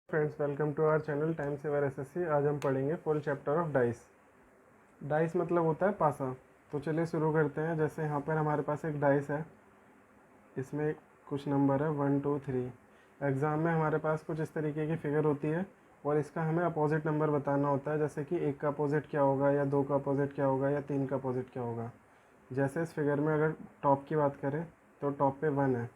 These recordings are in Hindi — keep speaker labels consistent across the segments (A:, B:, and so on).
A: Friends, welcome to our channel time saver SSC. आज हम पढ़ेंगे full chapter of dice. Dice मतलब होता है पासा। तो चलिए शुरू करते हैं। जैसे यहाँ पर हमारे पास एक डाइस है, इसमें कुछ नंबर है 1 2 3। एग्ज़ाम में हमारे पास कुछ इस तरीके की फिगर होती है और इसका हमें अपोजिट नंबर बताना होता है, जैसे कि 1 का अपोजिट क्या होगा, या 2 का अपोजिट क्या होगा, या 3 का अपोजिट क्या होगा। जैसे इस फिगर में अगर टॉप की बात करें तो टॉप पे 1 है,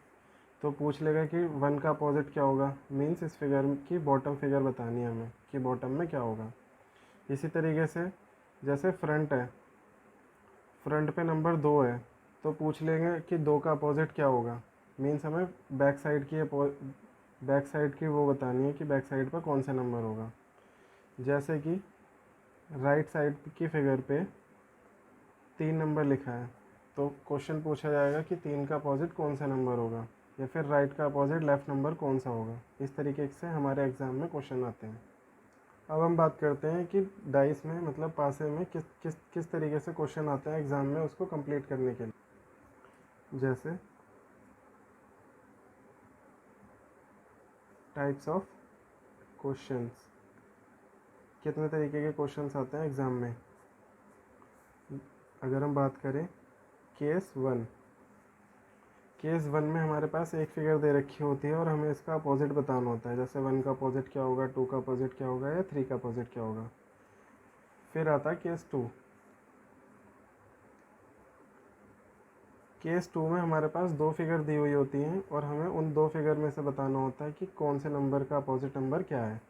A: तो पूछ लेगा कि 1 का अपोजिट क्या होगा। मीन्स इस फिगर की बॉटम फिगर बतानी है हमें कि बॉटम में क्या होगा। इसी तरीके से जैसे फ्रंट है, फ्रंट पे नंबर 2 है, तो पूछ लेंगे कि 2 का अपोजिट क्या होगा। मीन्स हमें बैक साइड की वो बतानी है कि बैक साइड पर कौन सा नंबर होगा। जैसे कि राइट साइड की फिगर पे 3 नंबर लिखा है, तो क्वेश्चन पूछा जाएगा कि 3 का अपोजिट कौन सा नंबर होगा, या फिर राइट का अपोजिट लेफ़्ट नंबर कौन सा होगा। इस तरीके से हमारे एग्ज़ाम में क्वेश्चन आते हैं। अब हम बात करते हैं कि डाइस में मतलब पासे में किस तरीके से क्वेश्चन आते हैं एग्ज़ाम में, उसको कंप्लीट करने के लिए। जैसे टाइप्स ऑफ क्वेश्चंस, कितने तरीके के क्वेश्चंस आते हैं एग्ज़ाम में। अगर हम बात करें केस 1, केस 1 में हमारे पास एक फिगर दे रखी होती है और हमें इसका अपोजिट बताना होता है। जैसे 1 का अपोजिट क्या होगा, 2 का अपोजिट क्या होगा, या 3 का अपोजिट क्या होगा। फिर आता है केस 2। केस 2 में हमारे पास 2 फिगर दी हुई होती हैं और हमें उन 2 फिगर में से बताना होता है कि कौन से नंबर का अपोजिट नंबर क्या है।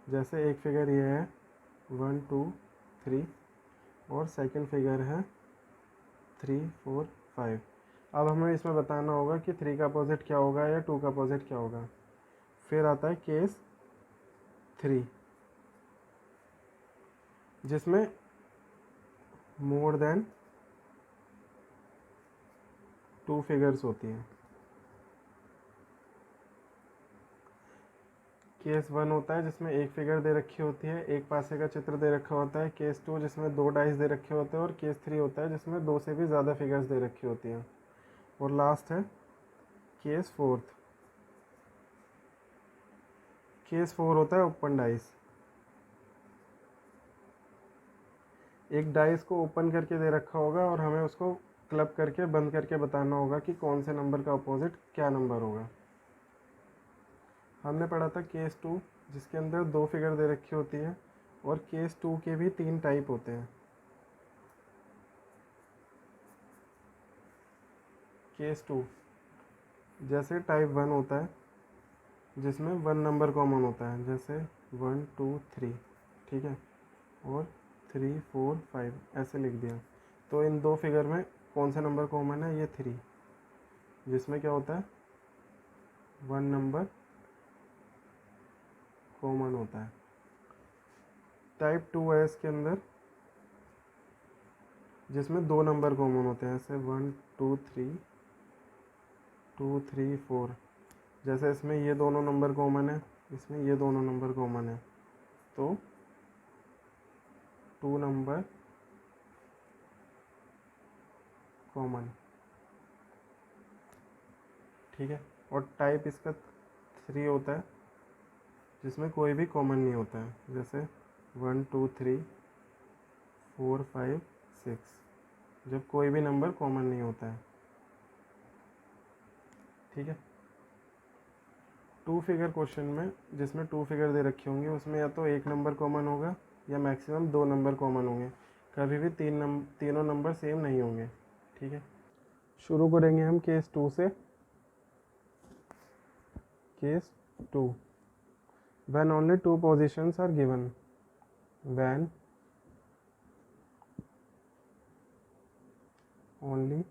A: जैसे एक फिगर ये है 1 2 3 और सेकंड फिगर है 3 4 5। अब हमें इसमें बताना होगा कि 3 का अपोजिट क्या होगा या 2 का अपोजिट क्या होगा। फिर आता है केस 3, जिसमें मोर देन 2 फिगर्स होती हैं। केस 1 होता है जिसमें एक फिगर दे रखी होती है, एक पासे का चित्र दे रखा होता है। केस 2 जिसमें 2 डाइस दे रखे होते हैं। और केस 3 होता है जिसमें 2 से भी ज़्यादा फिगर्स दे रखी होती हैं। और लास्ट है केस 4। केस 4 होता है ओपन डाइस। एक डाइस को ओपन करके दे रखा होगा और हमें उसको क्लब करके बंद करके बताना होगा कि कौन से नंबर का अपोजिट क्या नंबर होगा। हमने पढ़ा था केस 2 जिसके अंदर 2 फिगर दे रखी होती है, और केस 2 के भी 3 टाइप होते हैं। केस 2 जैसे टाइप 1 होता है जिसमें 1 नंबर कॉमन होता है, जैसे 1 2 3, ठीक है, और 3 4 5 ऐसे लिख दिया। तो इन 2 फिगर में कौन सा नंबर कॉमन है, ये 3, जिसमें क्या होता है 1 नंबर कॉमन होता है। टाइप 2 है इसके अंदर जिसमें 2 नंबर कॉमन होते हैं, जैसे 1 2 3 2 3 4। जैसे इसमें ये दोनों नंबर कॉमन है, इसमें ये दोनों नंबर कॉमन है, तो 2 नंबर कॉमन, ठीक है। और टाइप इसका 3 होता है जिसमें कोई भी कॉमन नहीं होता है, जैसे 1 2 3 4 5 6, जब कोई भी नंबर कॉमन नहीं होता है, ठीक है। 2 फिगर क्वेश्चन में जिसमें 2 फिगर दे रखी होंगी उसमें या तो एक नंबर कॉमन होगा या मैक्सिमम 2 नंबर कॉमन होंगे। कभी भी तीनों नंबर सेम नहीं होंगे, ठीक है। शुरू करेंगे हम केस 2 से। Case 2, when only 2 positions are given, when only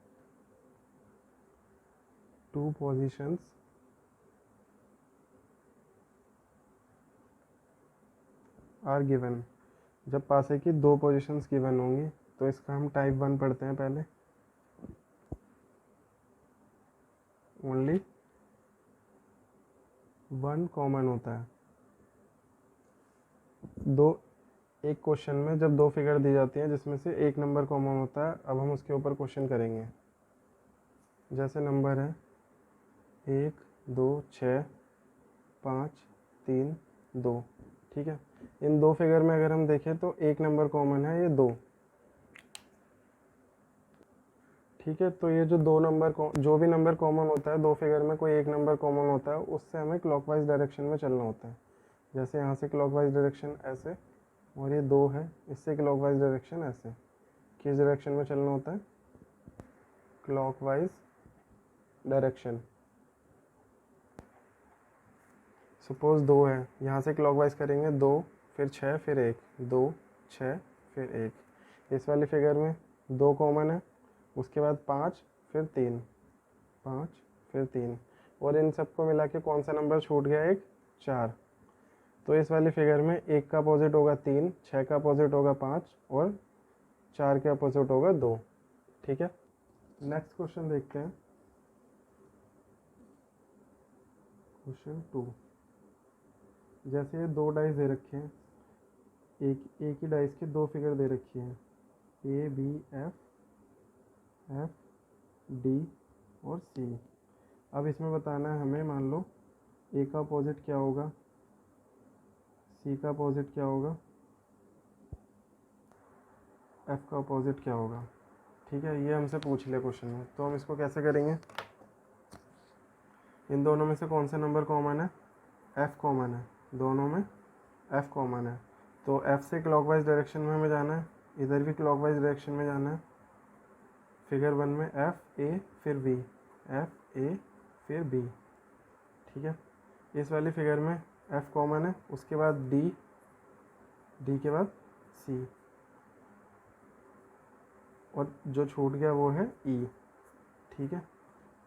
A: 2 positions are given, जब पासे की 2 पोजीशंस गिवन होंगी तो इसका हम टाइप 1 पढ़ते हैं पहले। ओनली 1 कॉमन होता है। दो एक क्वेश्चन में जब 2 फिगर दी जाती हैं जिसमें से एक नंबर कॉमन होता है, अब हम उसके ऊपर क्वेश्चन करेंगे। जैसे नंबर है 1 2 6 5 3 2। ठीक है, इन दो फिगर में अगर हम देखें तो एक नंबर कॉमन है, ये 2। ठीक है, तो ये जो दो नंबर जो भी नंबर कॉमन होता है दो फिगर में, कोई एक नंबर कॉमन होता है, उससे हमें क्लॉकवाइज डायरेक्शन में चलना होता है। जैसे यहाँ से क्लॉकवाइज डायरेक्शन ऐसे, और ये 2 है, इससे क्लॉकवाइज डायरेक्शन ऐसे। किस डायरेक्शन में चलना होता है? Clockwise direction. सपोज 2 है, यहाँ से क्लॉकवाइज करेंगे 2 फिर 6 फिर 1, 2 6 फिर 1। इस वाली फिगर में 2 कॉमन है, उसके बाद 5 फिर 3, 5 फिर 3, और इन सबको मिला के कौन सा नंबर छूट गया? एक 4। तो इस वाली फिगर में 1 का अपोजिट होगा 3, 6 का अपोजिट होगा 5 और 4 के अपोजिट होगा 2। ठीक है, नेक्स्ट क्वेश्चन देखते हैं। क्वेश्चन 2, जैसे ये 2 डाइस दे रखे हैं, एक ही डाइस की 2 फिगर दे रखी हैं, ए बी एफ डी और सी। अब इसमें बताना है हमें, मान लो ए का अपोजिट क्या होगा, सी का अपोजिट क्या होगा, एफ का अपोजिट क्या होगा। ठीक है, ये हमसे पूछ लिया क्वेश्चन में, तो हम इसको कैसे करेंगे? इन दोनों में से कौन सा नंबर कॉमन है? एफ कॉमन है, दोनों में एफ कॉमन है, तो एफ से क्लॉकवाइज डायरेक्शन में हमें जाना है, इधर भी क्लॉकवाइज डायरेक्शन में जाना है। फिगर 1 में एफ ए फिर बी, एफ ए फिर बी। ठीक है, इस वाली फिगर में एफ कॉमन है, उसके बाद डी, डी के बाद सी, और जो छूट गया वो है ई। ठीक है,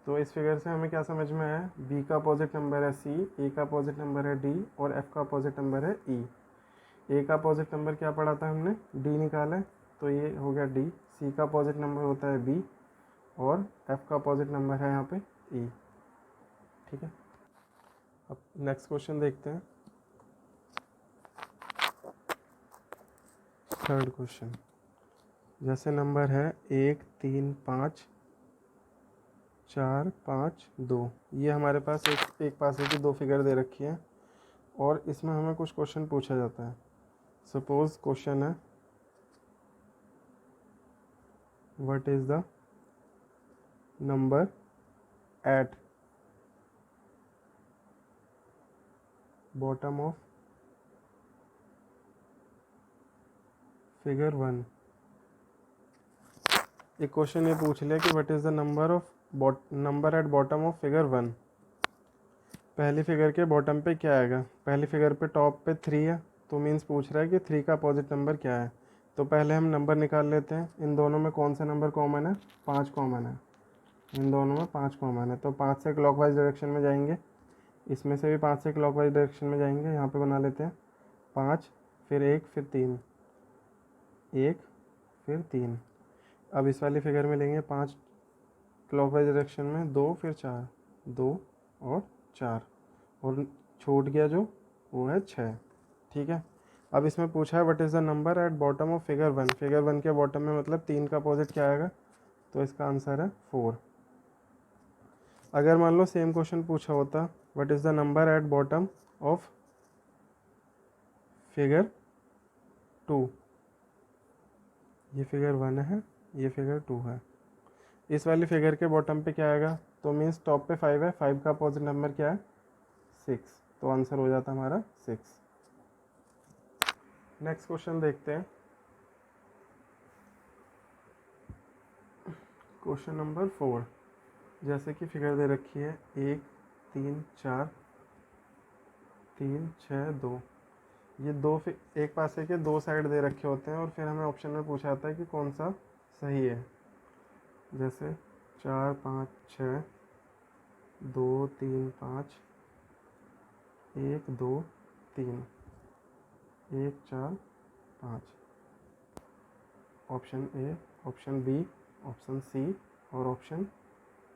A: तो इस फिगर से हमें क्या समझ में आया? बी का अपोजिट नंबर है सी, ए का अपोजिट नंबर है डी और एफ का अपोजिट नंबर है ई। ए का अपोजिट नंबर क्या पढ़ा था हमने? डी निकाला है, तो ये हो गया डी। सी का अपोजिट नंबर होता है बी और एफ का अपोजिट नंबर है यहाँ पे ई। ठीक है, अब नेक्स्ट क्वेश्चन देखते हैं। थर्ड क्वेश्चन, जैसे नंबर है 1 3 5 4 5 2, ये हमारे पास एक पासे की 2 फिगर दे रखी है और इसमें हमें कुछ क्वेश्चन पूछा जाता है। सपोज क्वेश्चन है, what is the number at bottom of figure 1। एक क्वेश्चन ये पूछ लिया कि what is the number at bottom of figure 1। पहली फिगर के बॉटम पे क्या आएगा? पहली फिगर पे टॉप पे 3 है, तो मीन्स पूछ रहा है कि 3 का अपोजिट नंबर क्या है। तो पहले हम नंबर निकाल लेते हैं। इन दोनों में कौन सा नंबर कॉमन है? 5 कॉमन है। इन दोनों में 5 कॉमन है, तो 5 से क्लॉकवाइज डायरेक्शन में जाएंगे, इसमें से भी 5 से क्लॉकवाइज डायरेक्शन में जाएंगे। यहाँ पे बना लेते हैं 5 फिर 1 फिर 3, 1 फिर 3। अब इस वाली फिगर में लेंगे 5 क्लॉकवाइज डायरेक्शन में, 2 फिर 4, 2 और 4, और छूट गया जो वो है 6। ठीक है, अब इसमें पूछा है what is the number at bottom of figure 1। Figure 1 के बॉटम में मतलब 3 का अपोजिट क्या आएगा? तो इसका आंसर है 4। अगर मान लो सेम क्वेश्चन पूछा होता what is the number at bottom of figure 2, ये फिगर 1 है, ये फिगर 2 है, इस वाली फिगर के बॉटम पे क्या आएगा? तो मीन्स टॉप पे 5 है, 5 का अपोजिट नंबर क्या है? 6, तो आंसर हो जाता हमारा 6। नेक्स्ट क्वेश्चन देखते हैं। क्वेश्चन नंबर 4, जैसे कि फिगर दे रखी है 1 3 4 3 6 2। ये एक पासे के 2 साइड दे रखे होते हैं और फिर हमें ऑप्शन में पूछा जाता है कि कौन सा सही है। जैसे 4 5 6 2 3 5 1 2 3 1 4 5। Option A, option B, option C और ऑप्शन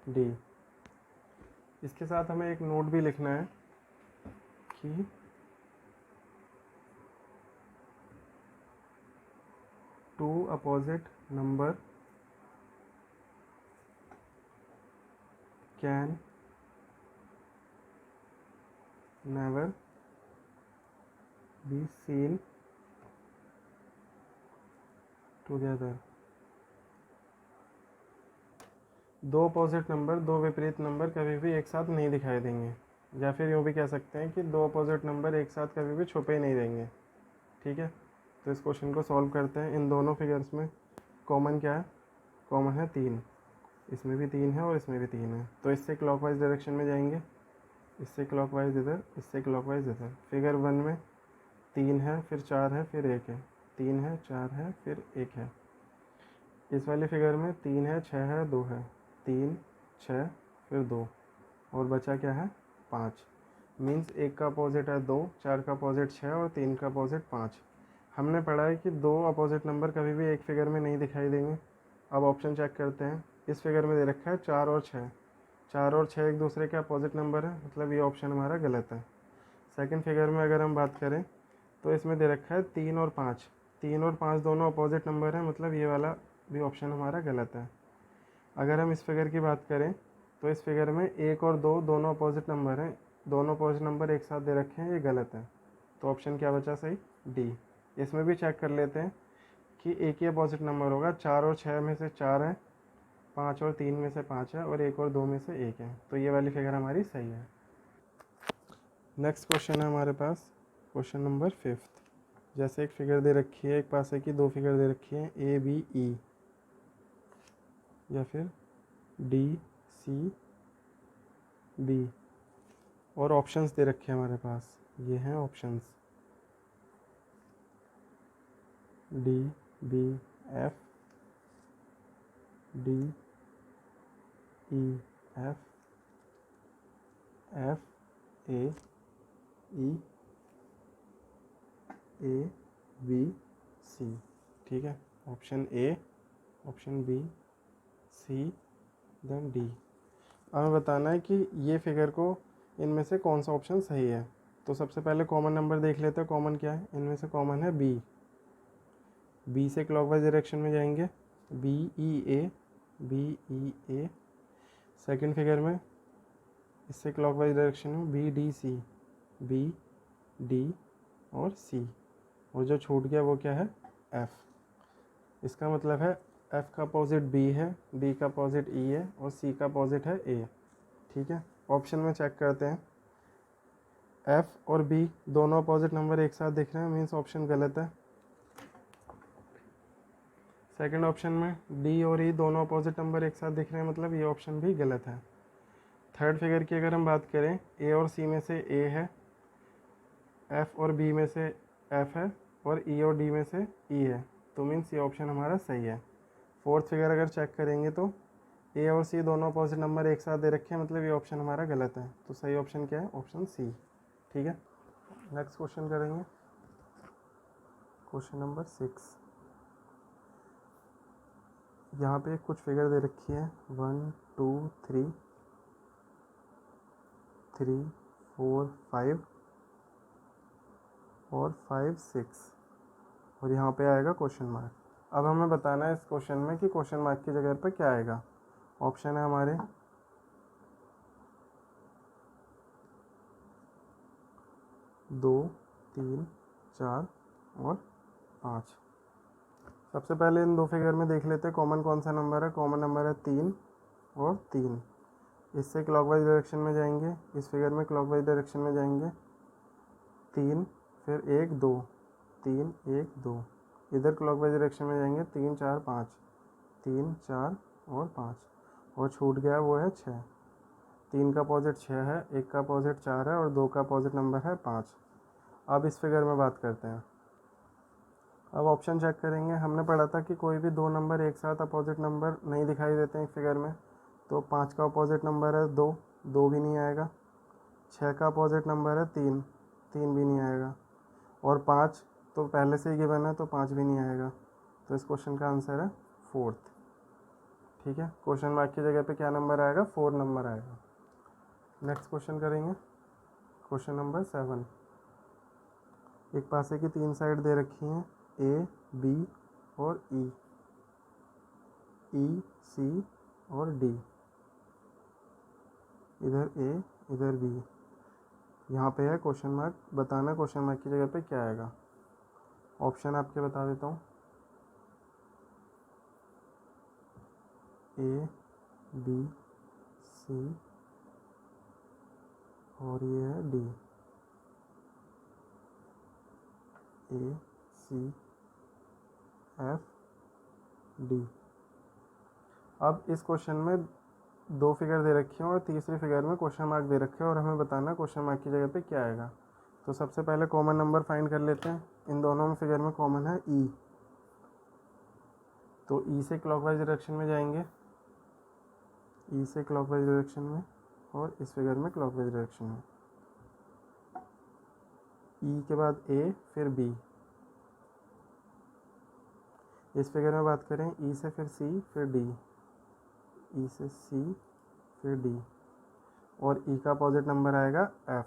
A: डी। इसके साथ हमें एक नोट भी लिखना है कि two opposite number can never be seen together. दो अपोजिट नंबर, दो विपरीत नंबर कभी भी एक साथ नहीं दिखाई देंगे, या फिर यूँ भी कह सकते हैं कि दो अपोजिट नंबर एक साथ कभी भी छुपे ही नहीं रहेंगे। ठीक है, तो इस क्वेश्चन को सॉल्व करते हैं। इन दोनों फिगर्स में कॉमन क्या है? कॉमन है 3। इसमें भी 3 है और इसमें भी 3 है, तो इससे क्लॉकवाइज डायरेक्शन में जाएंगे, इससे क्लॉकवाइज इधर, इससे क्लॉकवाइज इधर। फिगर 1 में 3 है, फिर 4 है, फिर 1 है, 3 है, 4 है, फिर 1 है। इस वाली फिगर में 3 है, 6 है, 2 है, 3 6 फिर 2, और बचा क्या है? 5। मीन्स 1 का अपोजिट है 2, 4 का अपोजिट 6 और 3 का अपोजिट 5। हमने पढ़ा है कि दो अपोजिट नंबर कभी भी एक फिगर में नहीं दिखाई देंगे। अब ऑप्शन चेक करते हैं। इस फिगर में दे रखा है 4 और 6, 4 और 6 एक दूसरे के अपोजिट नंबर है, मतलब ये ऑप्शन हमारा गलत है। सेकंड फिगर में अगर हम बात करें तो इसमें दे रखा है 3 और 5, 3 और 5 दोनों अपोजिट नंबर है, मतलब ये वाला भी ऑप्शन हमारा गलत है। अगर हम इस फिगर की बात करें तो इस फिगर में 1 और 2 दोनों अपोजिट नंबर हैं, दोनों अपोजिट नंबर एक साथ दे रखे हैं, ये गलत है। तो ऑप्शन क्या बचा सही? डी। इसमें भी चेक कर लेते हैं कि एक ही अपोजिट नंबर होगा, 4 और 6 में से 4 है, 5 और 3 में से 5 है, और 1 और 2 में से 1 है, तो ये वाली फिगर हमारी सही है। नेक्स्ट क्वेश्चन है हमारे पास क्वेश्चन नंबर 5। जैसे एक फिगर दे रखी है, एक पास है कि दो फिगर दे रखी है ए बी ई, या फिर डी सी बी, और ऑप्शंस दे रखे हैं हमारे पास। ये हैं options D B F, D E F, F A E, A B C. ठीक है, option A, option B, C, then D. हमें बताना है कि ये फिगर को इनमें से कौन सा ऑप्शन सही है। तो सबसे पहले कॉमन नंबर देख लेते हैं, कॉमन क्या है? इनमें से कॉमन है बी। बी से क्लॉकवाइज डायरेक्शन में जाएंगे, B E A, B E A. Second figure में इससे क्लॉकवाइज डायरेक्शन में B D C, B D और सी, और जो छूट गया वो क्या है? एफ। इसका मतलब है एफ का अपोजिट बी है, डी का अपोजिट ई है, और सी का अपोजिट है ए। ठीक है, ऑप्शन में चेक करते हैं। एफ और बी दोनों अपोजिट नंबर एक साथ दिख रहे हैं, मीन्स ऑप्शन गलत है। सेकंड ऑप्शन में डी और ई दोनों अपोजिट नंबर एक साथ दिख रहे हैं, मतलब ये ऑप्शन भी गलत है। थर्ड फिगर की अगर हम बात करें, ए और सी में से ए है, एफ और बी में से एफ है, और ई और डी में से ई है, तो मीन्स ये ऑप्शन हमारा सही है। फोर्थ फिगर अगर चेक करेंगे तो ए और सी दोनों अपोजिट नंबर एक साथ दे रखे हैं, मतलब ये ऑप्शन हमारा गलत है, तो सही ऑप्शन क्या है? Option C. ठीक है, नेक्स्ट क्वेश्चन करेंगे, क्वेश्चन नंबर 6। यहाँ पे कुछ फिगर दे रखी है 1 2 3 3 4 5 और 5 6, और यहाँ पे आएगा क्वेश्चन मार्क। अब हमें बताना है इस क्वेश्चन में कि क्वेश्चन मार्क की जगह पर क्या आएगा। ऑप्शन है हमारे 2 3 4 और 5। सबसे पहले इन दो फिगर में देख लेते हैं कॉमन कौन सा नंबर है। कॉमन नंबर है 3 और 3। इससे क्लॉकवाइज डायरेक्शन में जाएंगे, इस फिगर में क्लॉकवाइज डायरेक्शन में जाएंगे, 3 फिर 1 2, 3 1 2। इधर क्लॉकवाइज डायरेक्शन में जाएंगे, 3 4 5, 3 4 और 5, और छूट गया वो है 6। 3 का अपोजिट 6 है, 1 का अपोजिट 4 है, और 2 का अपोजिट नंबर है 5। अब इस फिगर में बात करते हैं। अब ऑप्शन चेक करेंगे। हमने पढ़ा था कि कोई भी दो नंबर एक साथ अपोजिट नंबर नहीं दिखाई देते हैं एक फिगर में। तो 5 का अपोजिट नंबर है 2, 2 भी नहीं आएगा। 6 का अपोजिट नंबर है 3, 3 भी नहीं आएगा। और 5 तो पहले से ही गिवन है, तो 5 भी नहीं आएगा। तो इस क्वेश्चन का आंसर है 4th। ठीक है, क्वेश्चन मार्क की जगह पे क्या नंबर आएगा? 4 नंबर आएगा। नेक्स्ट क्वेश्चन करेंगे, क्वेश्चन नंबर 7। एक पासे की 3 साइड दे रखी हैं, ए बी और ई, ई सी और डी। इधर ए इधर बी, यहाँ पे है क्वेश्चन मार्क, बताना क्वेश्चन मार्क की जगह पे क्या आएगा। ऑप्शन आपके बता देता हूँ, ए बी सी और ये है डी, ए सी एफ डी। अब इस क्वेश्चन में दो फिगर दे रखी हैं और तीसरी फिगर में क्वेश्चन मार्क दे रखे हैं और हमें बताना क्वेश्चन मार्क की जगह पे क्या आएगा। तो सबसे पहले कॉमन नंबर फाइंड कर लेते हैं। इन दोनों में फिगर में कॉमन है ई, तो ई से क्लॉकवाइज डायरेक्शन में जाएंगे, ई से क्लॉकवाइज डायरेक्शन में, और इस फिगर में क्लॉकवाइज डायरेक्शन में। ई के बाद ए फिर बी। इस फिगर में बात करें ई से फिर सी फिर डी, ई से सी फिर डी, और ई का अपोजिट नंबर आएगा एफ।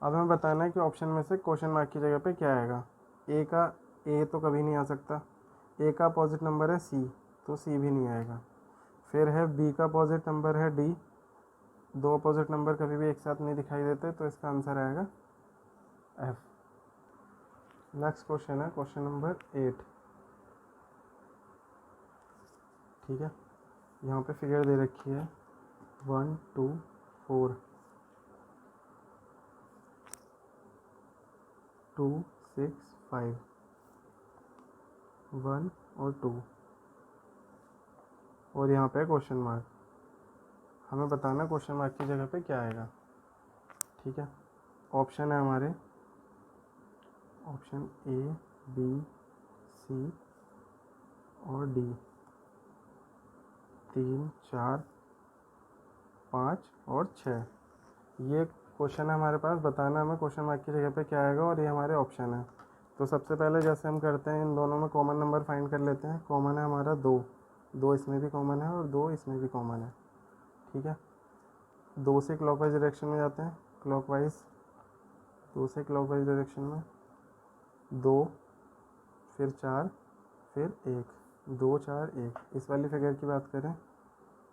A: अब हमें बताना है कि ऑप्शन में से क्वेश्चन मार्क की जगह पे क्या आएगा। ए तो कभी नहीं आ सकता, ए का अपोजिट नंबर है सी, तो सी भी नहीं आएगा। फिर है बी का अपोजिट नंबर है डी, दो अपोजिट नंबर कभी भी एक साथ नहीं दिखाई देते, तो इसका आंसर आएगा एफ। नेक्स्ट क्वेश्चन है क्वेश्चन नंबर 8। ठीक है, यहाँ पे फिगर दे रखी है 1 2 4 2 6 5, 1 और 2, और यहाँ पे क्वेश्चन मार्क। हमें बताना क्वेश्चन मार्क की जगह पे क्या आएगा। ठीक है, ऑप्शन है हमारे, ऑप्शन ए बी सी और डी, 3 4 5 और 6। ये क्वेश्चन है हमारे पास, बताना हमें क्वेश्चन मार्क की जगह पे क्या आएगा, और ये हमारे ऑप्शन है। तो सबसे पहले जैसे हम करते हैं, इन दोनों में कॉमन नंबर फाइंड कर लेते हैं। कॉमन है हमारा 2, 2 इसमें भी कॉमन है और 2 इसमें भी कॉमन है। ठीक है, 2 से क्लॉकवाइज डायरेक्शन में जाते हैं, क्लॉकवाइज, 2 से क्लॉकवाइज डायरेक्शन में, 2 फिर 4 फिर 1, 2 4 1। इस वाली फिगर की बात करें,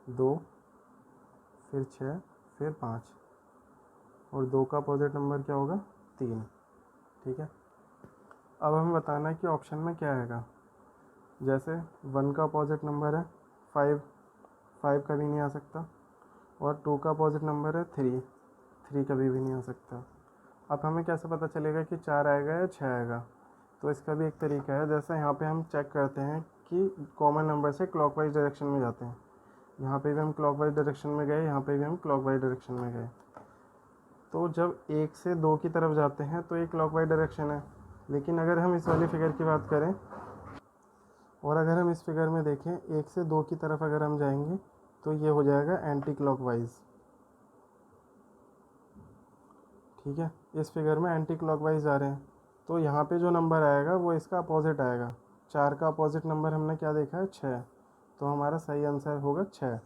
A: 2 फिर 6 फिर 5, और 2 का अपोजिट नंबर क्या होगा, 3। ठीक है, अब हमें बताना है कि ऑप्शन में क्या आएगा। जैसे 1 का अपोजिट नंबर है 5, 5 कभी नहीं आ सकता, और 2 का अपोजिट नंबर है 3, 3 कभी भी नहीं आ सकता। अब हमें कैसे पता चलेगा कि 4 आएगा या 6 आएगा। तो इसका भी एक तरीका है, जैसे यहाँ पे हम चेक करते हैं कि कॉमन नंबर से क्लॉकवाइज डायरेक्शन में जाते हैं। यहाँ पे भी हम क्लॉकवाइज डायरेक्शन में गए, यहाँ पे भी हम क्लॉकवाइज डायरेक्शन में गए। तो जब 1 से 2 की तरफ जाते हैं तो ये क्लॉकवाइज डायरेक्शन है। लेकिन अगर हम इस वाली फिगर की बात करें, और अगर हम इस फिगर में देखें 1 से 2 की तरफ अगर हम जाएंगे तो ये हो जाएगा एंटी क्लॉकवाइज। ठीक है, इस फिगर में एंटी क्लॉकवाइज आ रहे हैं, तो यहाँ पे जो नंबर आएगा वो इसका अपोजिट आएगा। 4 का अपोजिट नंबर हमने क्या देखा है, 6, तो हमारा सही आंसर होगा 6।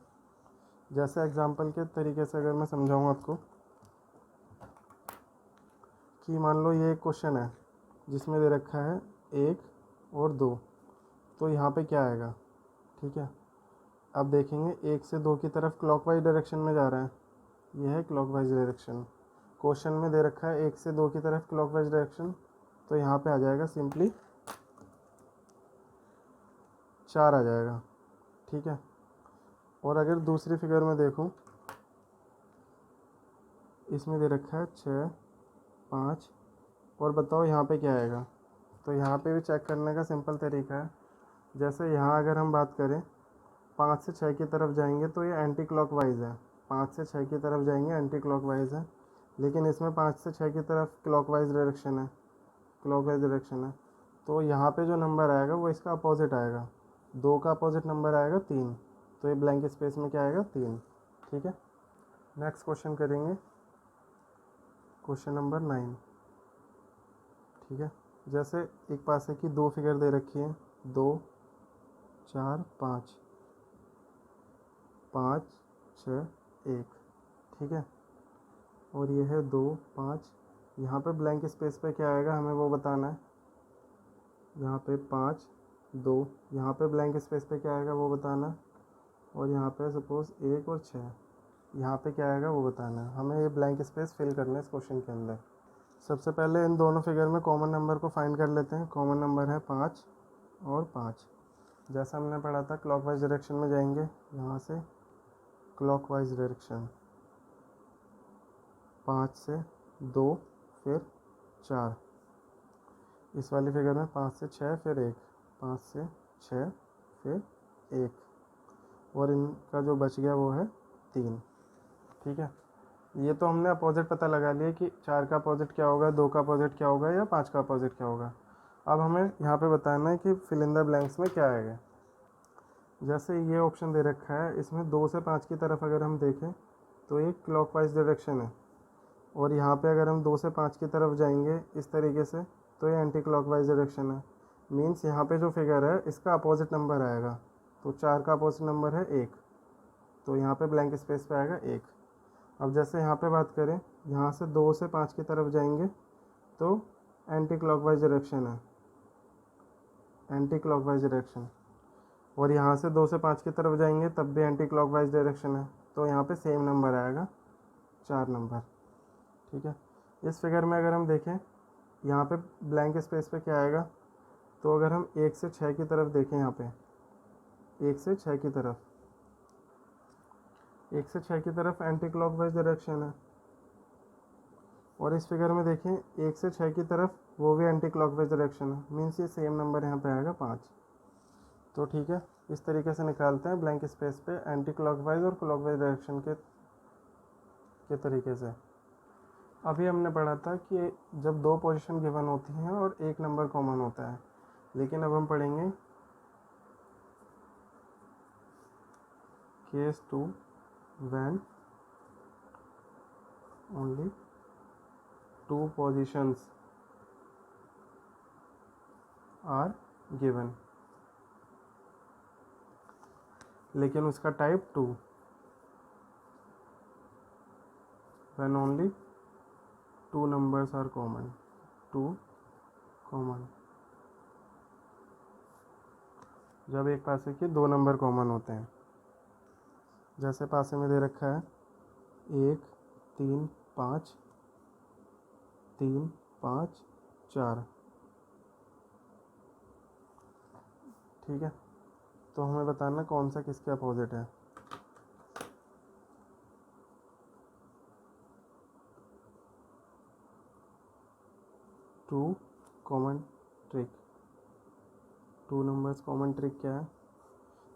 A: जैसे एग्जांपल के तरीके से अगर मैं समझाऊँ आपको, कि मान लो ये एक क्वेश्चन है जिसमें दे रखा है 1 और 2, तो यहाँ पे क्या आएगा। ठीक है, अब देखेंगे 1 से 2 की तरफ क्लॉकवाइज डायरेक्शन में जा रहा है, यह है क्लॉकवाइज डायरेक्शन। क्वेश्चन में दे रखा है 1 से 2 की तरफ क्लॉकवाइज डायरेक्शन, तो यहाँ पे आ जाएगा सिंपली 4 आ जाएगा। ठीक है, और अगर दूसरी फिगर में देखूँ, इसमें दे रखा है 6 5, और बताओ यहाँ पे क्या आएगा। तो यहाँ पे भी चेक करने का सिंपल तरीका है। जैसे यहाँ अगर हम बात करें 5 से 6 की तरफ जाएंगे तो ये एंटी क्लॉकवाइज है, 5 से 6 की तरफ जाएंगे एंटी क्लॉकवाइज है। लेकिन इसमें 5 से 6 की तरफ क्लॉकवाइज डायरेक्शन है, क्लॉकवाइज डायरेक्शन है, तो यहाँ पे जो नंबर आएगा वो इसका अपोजिट आएगा। 2 का अपोजिट नंबर आएगा 3, तो ये ब्लैंक स्पेस में क्या आएगा, 3। ठीक है, नेक्स्ट क्वेश्चन करेंगे क्वेश्चन नंबर 9। ठीक है, जैसे एक पास है कि 2 फिगर दे रखी है, 2 4 5, 5 6 1। ठीक है, और ये है 2 5, यहाँ पे ब्लैंक स्पेस पे क्या आएगा हमें वो बताना है। यहाँ पे 5 2, यहाँ पे ब्लैंक स्पेस पे क्या आएगा वो बताना है, और यहाँ पे सपोज़ 1 और 6। यहाँ पे क्या आएगा वो बताना है। हमें ये ब्लैंक स्पेस फिल करना है इस क्वेश्चन के अंदर। सबसे पहले इन दोनों फिगर में कॉमन नंबर को फाइंड कर लेते हैं। कॉमन नंबर है 5 और 5। जैसा हमने पढ़ा था क्लॉकवाइज डायरेक्शन में जाएंगे, यहाँ से क्लॉकवाइज डायरेक्शन 5 से 2 फिर 4। इस वाली फिगर में 5 से 6 फिर 1, 5 से 6 फिर 1, और इनका जो बच गया वो है 3। ठीक है, ये तो हमने अपोजिट पता लगा लिया कि 4 का अपोजिट क्या होगा, 2 का अपोजिट क्या होगा या 5 का अपोजिट क्या होगा। अब हमें यहाँ पे बताना है कि फिल इन द ब्लैंक्स में क्या आएगा। जैसे ये ऑप्शन दे रखा है, इसमें 2 से 5 की तरफ अगर हम देखें तो ये क्लॉकवाइज डायरेक्शन है, और यहाँ पे अगर हम 2 से 5 की तरफ जाएंगे इस तरीके से तो ये एंटी क्लॉकवाइज डायरेक्शन है। मीन्स यहाँ पे जो फिगर है इसका अपोजिट नंबर आएगा। तो 4 का अपोजिट नंबर है 1, तो यहाँ पे ब्लैंक स्पेस पे आएगा 1। अब जैसे यहाँ पे बात करें, यहाँ से 2 से 5 की तरफ जाएंगे तो एंटी क्लॉकवाइज डायरेक्शन है, एंटी क्लॉकवाइज डायरेक्शन, और यहाँ से 2 से 5 की तरफ जाएंगे तब भी एंटी क्लॉकवाइज डायरेक्शन है। तो यहाँ पे सेम नंबर आएगा, 4 नंबर। ठीक है, इस फिगर में अगर हम देखें यहाँ पे ब्लैंक स्पेस पे क्या आएगा, तो अगर हम 1 से 6 की तरफ देखें, यहाँ पे 1 से 6 की तरफ, 1 से 6 की तरफ एंटी क्लॉकवाइज डायरेक्शन है, और इस फिगर में देखें 1 से 6 की तरफ वो भी एंटी क्लॉकवाइज डायरेक्शन है। मीन्स ये सेम नंबर यहाँ पे आएगा 5। तो ठीक है, इस तरीके से निकालते हैं ब्लैंक स्पेस पे एंटी क्लॉकवाइज और क्लॉकवाइज डायरेक्शन के तरीके से। अभी हमने पढ़ा था कि जब 2 पोजीशन गिवन होती हैं और एक नंबर कॉमन होता है, लेकिन अब हम पढ़ेंगे case 2 when only 2 positions are given, लेकिन उसका type 2, when only 2 numbers are common, 2 common, जब एक पासे के 2 नंबर कॉमन होते हैं। जैसे पासे में दे रखा है 1 3 5 3 5 4। ठीक है, तो हमें बताना कौन सा किसके अपोजिट है। Two common trick, 2 numbers common trick क्या है,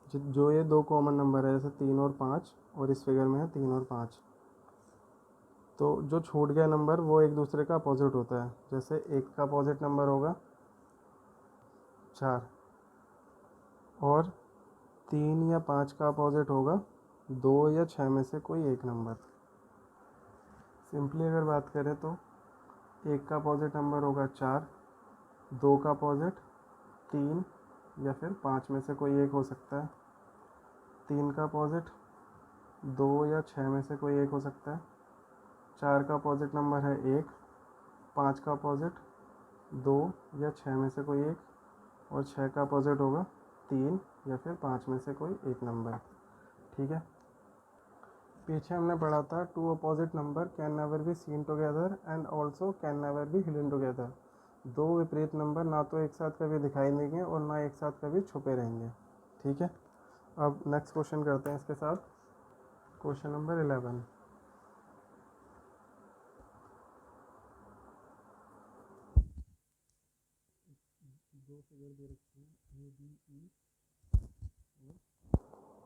A: जो ये 2 कॉमन नंबर है जैसे 3 और 5, और इस फिगर में है 3 और 5, तो जो छूट गया नंबर वो एक दूसरे का अपोजिट होता है। जैसे 1 का अपोजिट नंबर होगा 4, और 3 या 5 का अपोजिट होगा 2 या 6 में से कोई एक नंबर। सिंपली अगर बात करें तो 1 का अपोजिट नंबर होगा 4, 2 का अपोजिट 3 या फिर 5 में से कोई एक हो सकता है, 3 का अपोजिट 2 या 6 में से कोई एक हो सकता है, 4 का अपोजिट नंबर है 1, 5 का अपोजिट 2 या 6 में से कोई एक, और 6 का अपोजिट होगा 3 या फिर 5 में से कोई एक नंबर। ठीक है, पीछे हमने पढ़ा था 2 opposite number can never be seen together and also can never be hidden together. 2 विपरीत नंबर ना तो एक साथ कभी दिखाई देंगे और ना एक साथ कभी छुपे रहेंगे। ठीक है, अब नेक्स्ट क्वेश्चन करते हैं इसके साथ। Question number 11। दो फिगर दे रखी है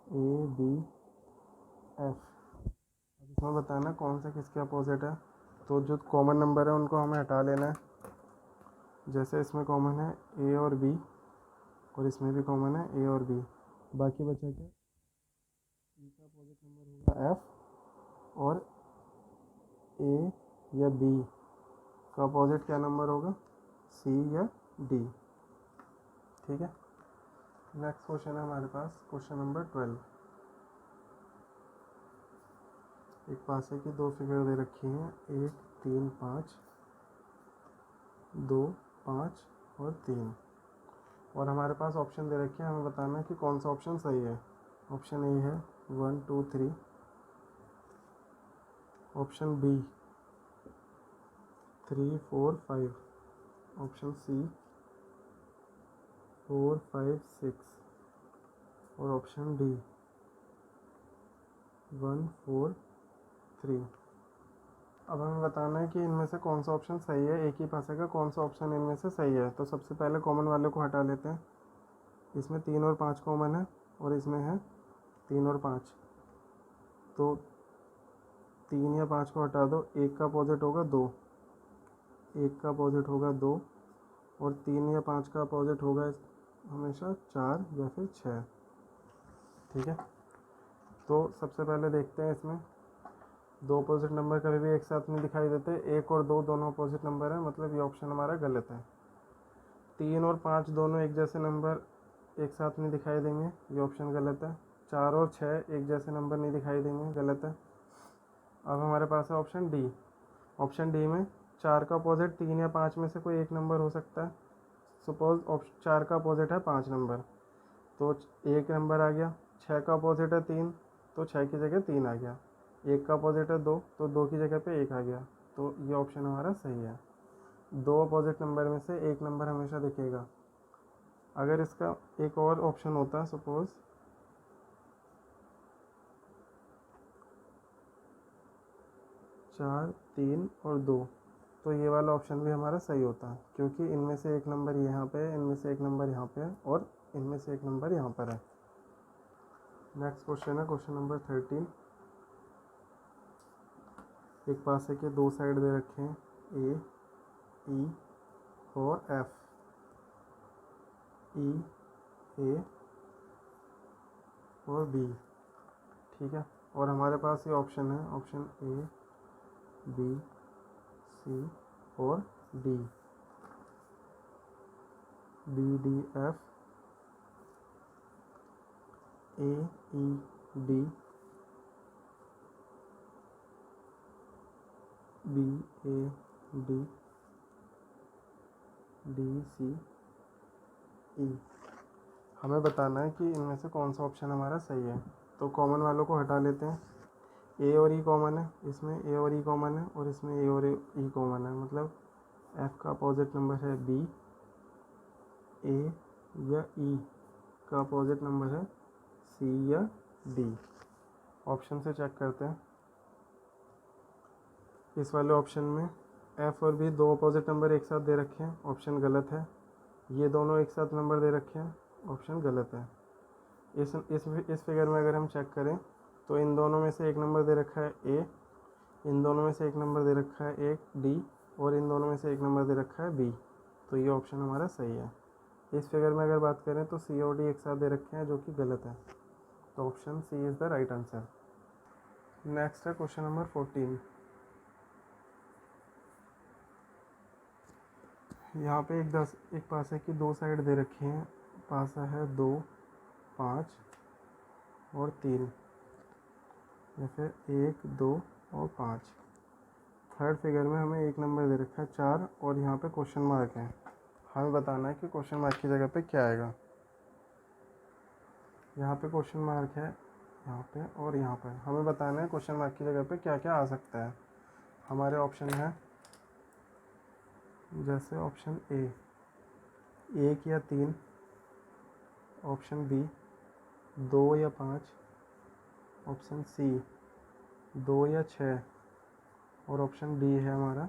A: ए बी एफ। अब इसमें बताना कौन सा किसके अपोजिट है। तो जो कॉमन नंबर है उनको हमें हटा लेना है। जैसे इसमें कॉमन है ए और बी, और इसमें भी कॉमन है ए और बी, बाकी बचा क्या, ई का अपोजिट नंबर होगा एफ, और ए या बी का अपोजिट क्या नंबर होगा, सी या डी। ठीक है, नेक्स्ट क्वेश्चन है हमारे पास क्वेश्चन नंबर 12। एक पासे की 2 फिगर दे रखी हैं, 1 3 5, 2 5 और 3, और हमारे पास ऑप्शन दे रखे हैं। हमें बताना है कि कौन सा ऑप्शन सही है। ऑप्शन ए है 1 2 3, ऑप्शन बी 3 4 5, ऑप्शन सी 4 5 6 और ऑप्शन डी 1 4 3। अब हमें बताना है कि इनमें से कौन सा ऑप्शन सही है, एक ही पासे का कौन सा ऑप्शन इनमें से सही है। तो सबसे पहले कॉमन वाले को हटा लेते हैं। इसमें 3 और 5 कॉमन है और इसमें है 3 और 5। तो 3 या 5 को हटा दो, एक का अपोजिट होगा 2, एक का अपोजिट होगा 2 और 3 या 5 का अपोजिट होगा हमेशा 4 या फिर 6। ठीक है, तो सबसे पहले देखते हैं इसमें दो अपोजिट नंबर कभी भी एक साथ नहीं दिखाई देते। 1 और 2 दोनों अपोजिट नंबर है, मतलब ये ऑप्शन हमारा गलत है। 3 और 5 दोनों एक जैसे नंबर एक साथ नहीं दिखाई देंगे, ये ऑप्शन गलत है। 4 और 6 एक जैसे नंबर नहीं दिखाई देंगे, गलत है। अब हमारे पास है ऑप्शन डी। ऑप्शन डी में 4 का अपोजिट 3 या 5 में से कोई एक नंबर हो सकता है। सपोज 4 का अपोजिट है 5 नंबर, तो एक नंबर आ गया। 6 का अपोजिट है 3, तो 6 की जगह 3 आ गया। 1 का अपोजिट है 2, तो 2 की जगह पे 1 आ गया। तो ये ऑप्शन हमारा सही है। दो अपोजिट नंबर में से एक नंबर हमेशा दिखेगा। अगर इसका एक और ऑप्शन होता है, सपोज 4 3 और 2, तो ये वाला ऑप्शन भी हमारा सही होता है, क्योंकि इनमें से एक नंबर यहाँ पे है, इनमें से एक नंबर यहाँ पे है और इनमें से एक नंबर यहाँ पर है। नेक्स्ट क्वेश्चन है क्वेश्चन नंबर 13। एक पासे के दो साइड दे रखे हैं, ए ई और एफ। ई ए और बी, ठीक है। और हमारे पास ये ऑप्शन है, ऑप्शन ए बी सी और D. B D F, A E D, B A D, D C E. हमें बताना है कि इनमें से कौन सा ऑप्शन हमारा सही है। तो कॉमन वालों को हटा लेते हैं। ए और ई कॉमन है, इसमें ए और ई कॉमन है और इसमें ए और ई कॉमन है, मतलब एफ का अपोजिट नंबर है बी, ए या ई का अपोजिट नंबर है सी या डी। ऑप्शन से चेक करते हैं। इस वाले ऑप्शन में एफ और बी दो अपोजिट नंबर एक साथ दे रखे हैं, ऑप्शन गलत है। ये दोनों एक साथ नंबर दे रखे हैं, ऑप्शन गलत है। इस फिगर में अगर हम चेक करें तो इन दोनों में से एक नंबर दे रखा है ए, इन दोनों में से एक नंबर दे रखा है एक डी और इन दोनों में से एक नंबर दे रखा है बी। तो ये ऑप्शन हमारा सही है। इस फिगर में अगर बात करें तो सी और डी एक साथ दे रखे हैं, जो कि गलत है। तो option C is the right answer. Next है क्वेश्चन नंबर 14। यहाँ पे एक पासे की दो साइड दे रखी हैं। पासा है 2 5 और 3, या फिर 1 2 और 5। थर्ड फिगर में हमें एक नंबर दे रखा है 4 और यहाँ पे क्वेश्चन मार्क है। हमें बताना है कि क्वेश्चन मार्क की जगह पे क्या आएगा। यहाँ पे क्वेश्चन मार्क है, यहाँ पे और यहाँ पे। हमें बताना है क्वेश्चन मार्क की जगह पे क्या क्या आ सकता है। हमारे ऑप्शन है जैसे ऑप्शन ए 1 या 3, ऑप्शन बी 2 या 5, ऑप्शन सी 2 या 6 और ऑप्शन डी है हमारा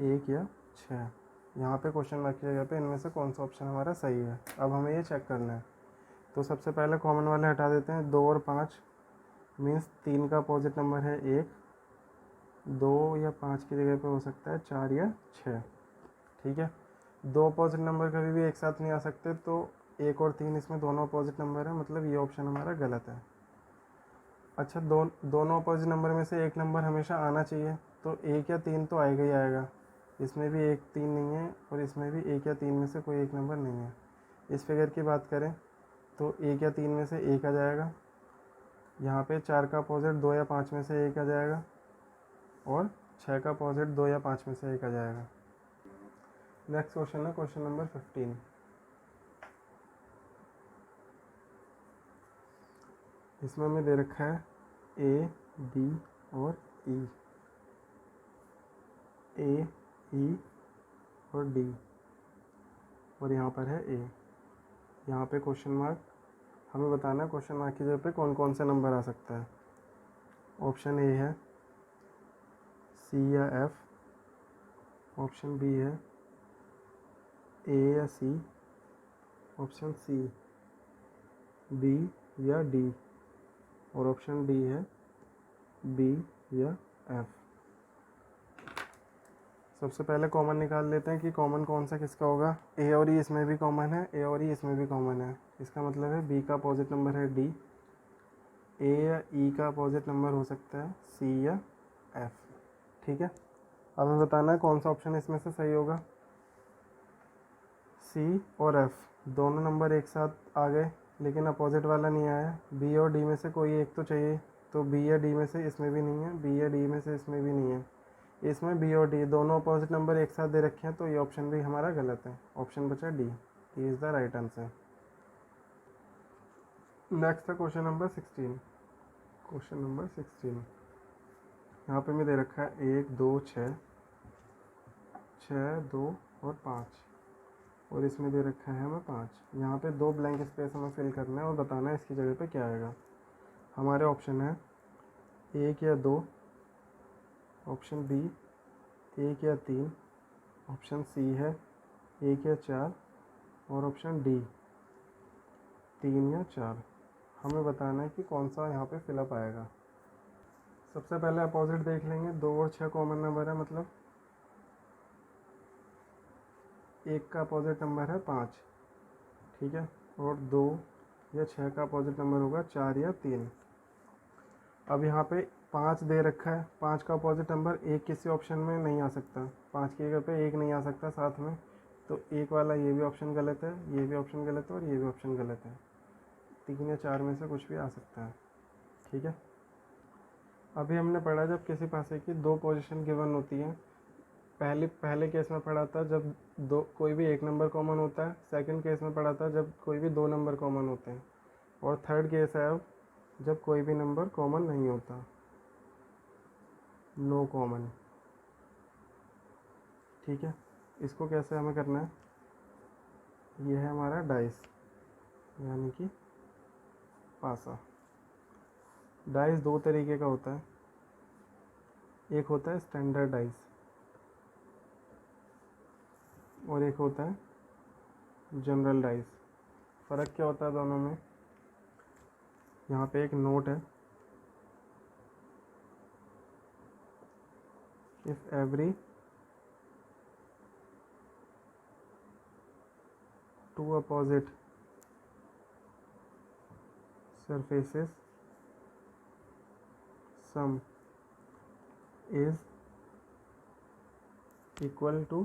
A: 1 या 6। यहाँ पे क्वेश्चन मार्क की जगह पे इनमें से कौन सा ऑप्शन हमारा सही है। अब हमें ये चेक करना है। तो सबसे पहले कॉमन वाले हटा देते हैं। 2 और 5 मीन्स 3 का अपोजिट नंबर है 1, 2 या 5 की जगह पे हो सकता है 4 या 6, ठीक है। दो अपोजिट नंबर कभी भी एक साथ नहीं आ सकते, तो 1 और 3 इसमें दोनों अपोजिट नंबर है, मतलब ये ऑप्शन हमारा गलत है। अच्छा, दोनों अपोजिट नंबर में से एक नंबर हमेशा आना चाहिए, तो 1 या 3 तो आएगा ही आएगा। इसमें भी 1 3 नहीं है और इसमें भी 1 या 3 में से कोई एक नंबर नहीं है। इस फिगर की बात करें तो 1 या 3 में से एक आ जाएगा। यहाँ पे 4 का अपोजिट 2 या 5 में से एक आ जाएगा और 6 का अपोजिट 2 या 5 में से एक आ जाएगा। नेक्स्ट क्वेश्चन है क्वेश्चन नंबर 15। इसमें हमें दे रखा है ए बी और ई, ए, ई और डी, और यहाँ पर है ए। यहाँ पे क्वेश्चन मार्क, हमें बताना है क्वेश्चन मार्क की जगह पे कौन कौन सा नंबर आ सकता है। ऑप्शन ए है सी या एफ, ऑप्शन बी है ए या सी, ऑप्शन सी बी या डी, और ऑप्शन डी है बी या एफ। सबसे पहले कॉमन निकाल लेते हैं कि कॉमन कौन सा किसका होगा। ए और ई इसमें भी कॉमन है, ए और ई इसमें भी कॉमन है, इसका मतलब है बी का अपोजिट नंबर है डी, ए या ई का अपोजिट नंबर हो सकता है सी या एफ। ठीक है, अब हमें बताना है कौन सा ऑप्शन इसमें से सही होगा। सी और एफ दोनों नंबर एक साथ आ गए, लेकिन अपोजिट वाला नहीं आया। बी और डी में से कोई एक तो चाहिए, तो बी या डी में से इसमें भी नहीं है, बी या डी में से इसमें भी नहीं है। इसमें बी और डी दोनों अपोजिट नंबर एक साथ दे रखे हैं, तो ये ऑप्शन भी हमारा गलत है। ऑप्शन बचा D, D is the right answer. Next है क्वेश्चन नंबर 16। क्वेश्चन नंबर 16 यहाँ पे मैं दे रखा है 1 2 6 6 2 और 5, और इसमें दे रखा है हमें 5। यहाँ पे 2 ब्लैंक स्पेस हमें फिल करना है और बताना है इसकी जगह पे क्या आएगा। हमारे ऑप्शन है 1 या 2, ऑप्शन बी 1 या 3, ऑप्शन सी है 1 या 4, और ऑप्शन डी 3 या 4। हमें बताना है कि कौन सा यहाँ पे फिलअप आएगा। सबसे पहले अपोजिट देख लेंगे। 2 और 6 कॉमन नंबर है, मतलब 1 का अपोजिट नंबर है 5, ठीक है, और 2 या 6 का अपोजिट नंबर होगा 4 या 3। अब यहाँ पे 5 दे रखा है, 5 का अपोजिट नंबर 1 किसी ऑप्शन में नहीं आ सकता, 5 की जगह पे 1 नहीं आ सकता साथ में, तो 1 वाला ये भी ऑप्शन गलत है, ये भी ऑप्शन गलत है, और ये भी ऑप्शन गलत है। 3 या 4 में से कुछ भी आ सकता है। ठीक है, अभी हमने पढ़ा जब किसी पासे की 2 पोजीशन गिवन होती हैं। पहले केस में पढ़ा था जब कोई भी 1 नंबर कॉमन होता है। सेकंड केस में पढ़ा था जब कोई भी 2 नंबर कॉमन होते हैं। और थर्ड केस है अब जब कोई भी नंबर कॉमन नहीं होता, नो कॉमन। ठीक है, इसको कैसे हमें करना है, ये है हमारा डाइस, यानी कि पासा। डाइस 2 तरीके का होता है, एक होता है स्टैंडर्ड डाइस और एक होता है जनरल डाइस। फ़र्क क्या होता है दोनों में, यहाँ पे एक नोट है, if every 2 opposite surfaces sum is equal to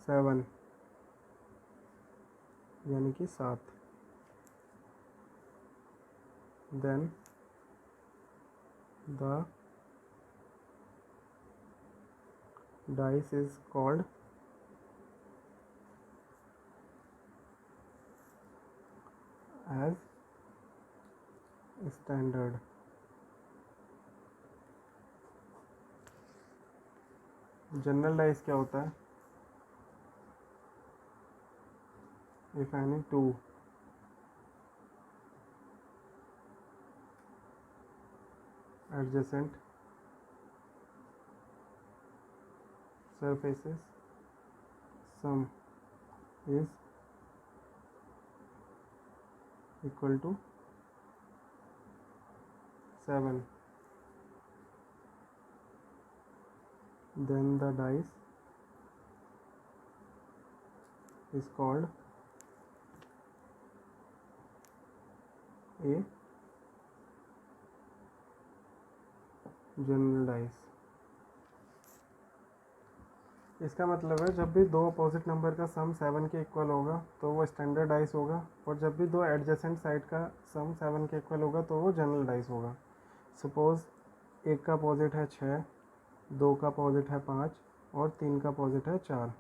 A: 7, यानी कि 7, then the dice is called as standard। General dice क्या होता है, if any 2 adjacent surfaces sum is equal to 7, then the dice is called a general dice. इसका मतलब है जब भी 2 अपोजिट नंबर का सम 7 के इक्वल होगा तो वो स्टैंडर्ड डाइस होगा, और जब भी 2 एडजेसेंट साइड का सम 7 के इक्वल होगा तो वो जनरल डाइस होगा। सपोज़ 1 का अपोजिट है 6, 2 का अपोजिट है 5 और 3 का अपोजिट है 4,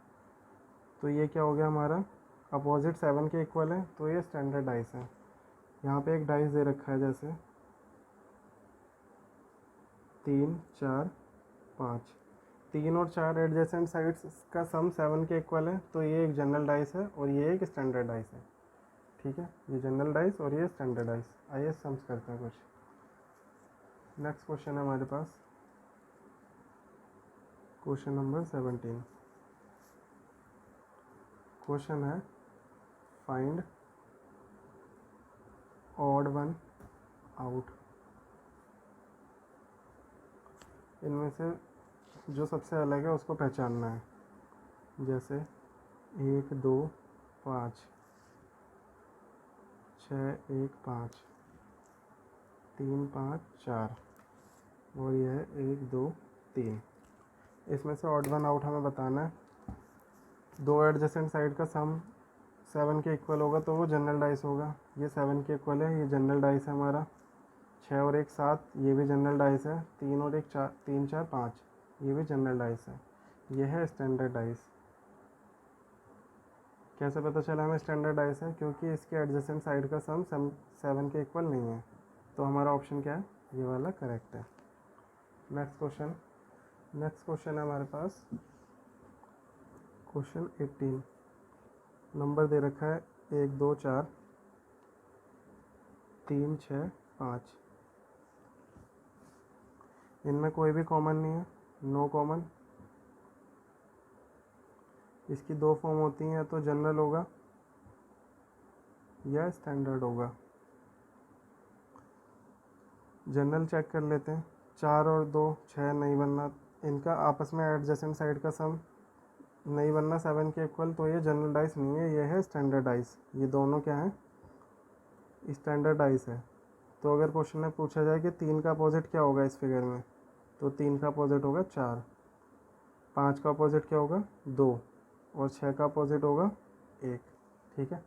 A: तो ये क्या हो गया हमारा, अपोजिट 7 के इक्वल है, तो ये स्टैंडर्ड डाइस है। यहाँ पे एक डाइस दे रखा है, जैसे 3 4 5। 3 और 4 एडजेसेंट साइड्स का सम 7 के इक्वल है, तो ये एक जनरल डाइस है और ये एक स्टैंडर्ड डाइस है। ठीक है, ये जनरल डाइस और ये स्टैंडर्ड डाइस। आइए सम्स करते हैं कुछ। नेक्स्ट क्वेश्चन है हमारे पास क्वेश्चन नंबर 17। क्वेश्चन है फाइंड ऑड वन आउट। इनमें से जो सबसे अलग है उसको पहचानना है। जैसे 1 2 5 6 1 5 3 5 4 और यह है 1 2 3। इसमें से ऑड वन आउट हमें बताना है। दो एडजेसेंट साइड का सम 7 के इक्वल होगा तो वो जनरल डाइस होगा। ये 7 के इक्वल है, ये जनरल डाइस है हमारा। 6 और 1 7, ये भी जनरल डाइस है। 3 और 1 4 3 4 5, ये भी जनरल डाइस है। ये है स्टैंडर्ड डाइस। कैसे पता चला हमें स्टैंडर्ड डाइस है? क्योंकि इसके एडजेसेंट साइड का सम 7 के इक्वल नहीं है। तो हमारा ऑप्शन क्या है? ये वाला करेक्ट है। नेक्स्ट क्वेश्चन है हमारे पास क्वेश्चन 18। नंबर दे रखा है 1 2 4 3 6 5। इनमें कोई भी कॉमन नहीं है, नो कॉमन। इसकी दो फॉर्म होती हैं, या तो जनरल होगा या स्टैंडर्ड होगा। जनरल चेक कर लेते हैं। 4 और 2 6 नहीं बनना, इनका आपस में एडजेसेंट साइड का सम नहीं बनना 7 के इक्वल, तो ये जनरल डाइस नहीं है, ये है स्टैंडर्ड डाइस। ये दोनों क्या हैं? स्टैंडर्ड डाइस है। तो अगर क्वेश्चन में पूछा जाए कि 3 का अपोजिट क्या होगा इस फिगर में, तो 3 का अपोजिट होगा 4। 5 का अपोजिट क्या होगा? 2। और 6 का अपोजिट होगा 1। ठीक है।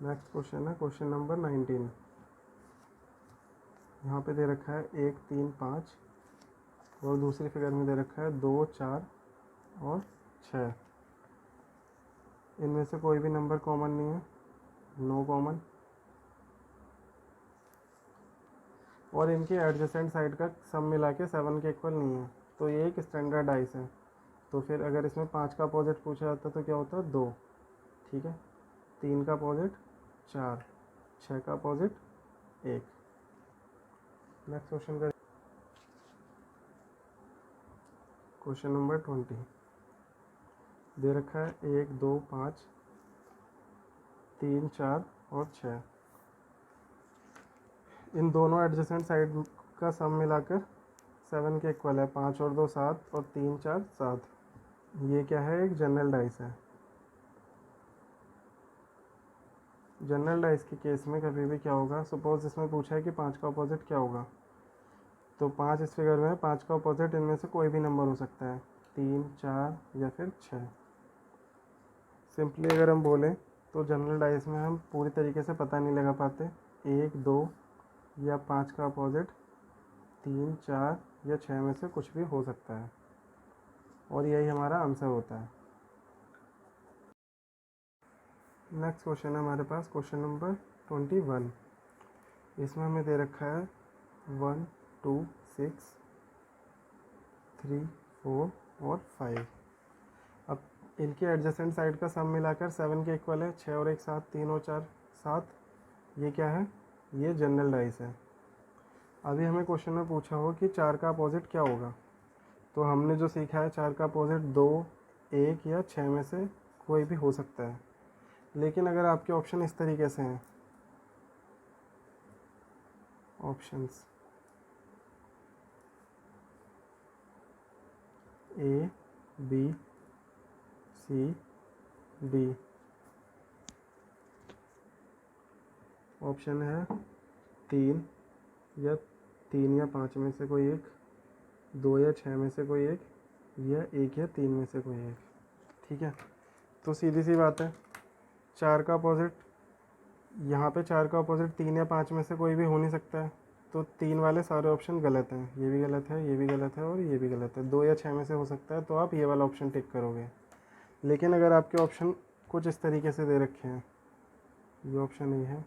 A: नेक्स्ट क्वेश्चन है क्वेश्चन नंबर 19। यहाँ पे दे रखा है 1 3 5 और दूसरी फिगर में दे रखा है 2 4 और 6। इनमें से कोई भी नंबर कॉमन नहीं है, नो कॉमन। और इनके एडजेसेंट साइड का सम मिला के 7 के इक्वल नहीं है, तो ये एक स्टैंडर्ड डाइस है। तो फिर अगर इसमें 5 का अपोजिट पूछा जाता तो क्या होता? 2। ठीक है। 3 का अपोजिट 4, 6 का अपोजिट 1। नेक्स्ट क्वेश्चन का क्वेश्चन नंबर 20 दे रखा है 1 2 5 3 4 और 6। इन दोनों एडजेसेंट साइड का सम मिलाकर 7 के इक्वल है। 5 और 2 7 और 3 4 7। ये क्या है? एक जनरल डाइस है। जनरल डाइस के केस में कभी भी क्या होगा? सपोज इसमें पूछा है कि 5 का अपोजिट क्या होगा, तो 5 इस फिगर में है। 5 का अपोजिट इनमें से कोई भी नंबर हो सकता है, 3 4 या फिर 6। सिंपली अगर हम बोलें तो जनरल डाइस में हम पूरी तरीके से पता नहीं लगा पाते। 1 2 या 5 का अपोजिट 3 4 या 6 में से कुछ भी हो सकता है, और यही हमारा आंसर होता है। नेक्स्ट क्वेश्चन है हमारे पास क्वेश्चन नंबर 21। इसमें हमें दे रखा है 1 2 6 3 4 और 5। अब इनके एडजेसेंट साइड का सम मिलाकर 7 के इक्वल है। 6 और 1 7, 3 और 4 7। ये क्या है? ये जनरल डाइस है। अभी हमें क्वेश्चन में पूछा हो कि 4 का अपोजिट क्या होगा, तो हमने जो सीखा है 4 का अपोजिट 2 1 या 6 में से कोई भी हो सकता है। लेकिन अगर आपके ऑप्शन इस तरीके से हैं, options A B C D, option है 3 या 5 में से कोई एक, 2 या 6 में से कोई एक, या 1 या 3 में से कोई एक। ठीक है, तो सीधी सी बात है, 4 का अपोजिट यहाँ पे 4 का अपोजिट 3 या 5 में से कोई भी हो नहीं सकता है, तो 3 वाले सारे ऑप्शन गलत हैं। ये भी गलत है, ये भी गलत है और ये भी गलत है। 2 या 6 में से हो सकता है, तो आप ये वाला ऑप्शन टिक करोगे। लेकिन अगर आपके ऑप्शन कुछ इस तरीके से दे रखे हैं, ये ऑप्शन नहीं है,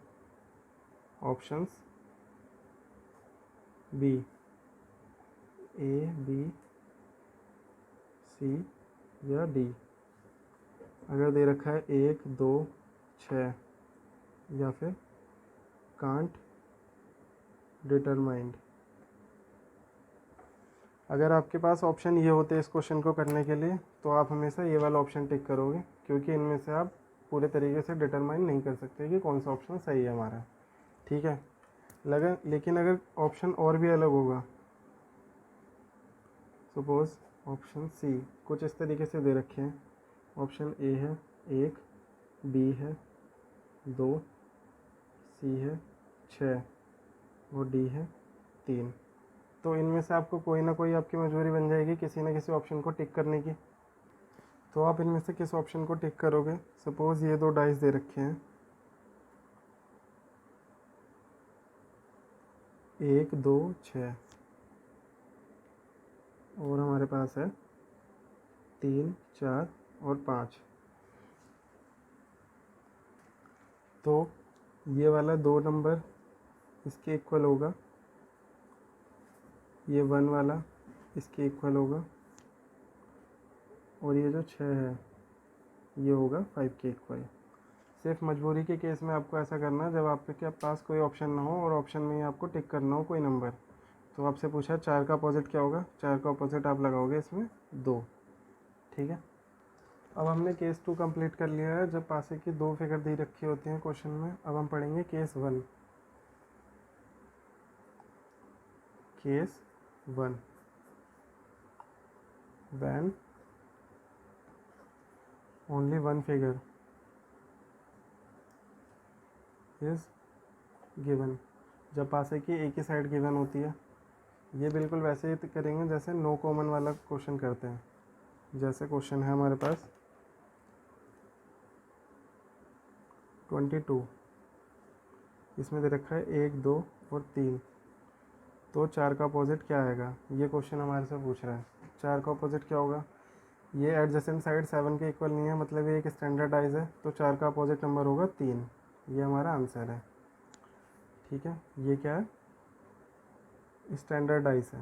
A: options B, A B C या डी। अगर दे रखा है 1 2 6 या फिर कांट डिटरमाइंड। अगर आपके पास ऑप्शन ये होते इस क्वेश्चन को करने के लिए तो आप हमेशा ये वाला ऑप्शन टिक करोगे, क्योंकि इनमें से आप पूरे तरीके से डिटरमाइन नहीं कर सकते कि कौन सा ऑप्शन सही है हमारा। ठीक है, लेकिन अगर ऑप्शन और भी अलग होगा, सपोज ऑप्शन सी कुछ इस तरीके से दे रखे हैं, ऑप्शन ए है 1, बी है 2, सी है 6 और डी है 3, तो इनमें से आपको कोई ना कोई आपकी मजबूरी बन जाएगी किसी न किसी ऑप्शन को टिक करने की। तो आप इनमें से किस ऑप्शन को टिक करोगे? सपोज़ ये 2 डाइस दे रखे हैं, 1 2 6 और हमारे पास है 3 4 और 5। तो ये वाला 2 नंबर इसके इक्वल होगा, ये 1 वाला इसके इक्वल होगा और ये जो 6 है ये होगा 5 के इक्वल। सिर्फ मजबूरी के केस में आपको ऐसा करना है जब आपके पास कोई ऑप्शन ना हो और ऑप्शन में ही आपको टिक करना हो कोई नंबर। तो आपसे पूछा 4 का अपोजिट क्या होगा, 4 का अपोजिट आप लगाओगे इसमें 2। ठीक है, अब हमने केस 2 कंप्लीट कर लिया है जब पासे की 2 फिगर दी रखी होती हैं क्वेश्चन में। अब हम पढ़ेंगे case 1। Case 1, when only one figure is given. जब पासे की एक ही साइड गिवन होती है, ये बिल्कुल वैसे ही करेंगे जैसे नो कॉमन वाला क्वेश्चन करते हैं। जैसे क्वेश्चन है हमारे पास 22, इसमें दे रखा है 1 2 और 3, तो 4 का अपोजिट क्या आएगा? ये क्वेश्चन हमारे से पूछ रहा है 4 का अपोजिट क्या होगा। ये एडजेसेंट साइड 7 के इक्वल नहीं है, मतलब ये एक स्टैंडर्डाइज है, तो 4 का अपोजिट नंबर होगा 3। ये हमारा आंसर है। ठीक है, ये क्या है? स्टैंडर्डाइज है।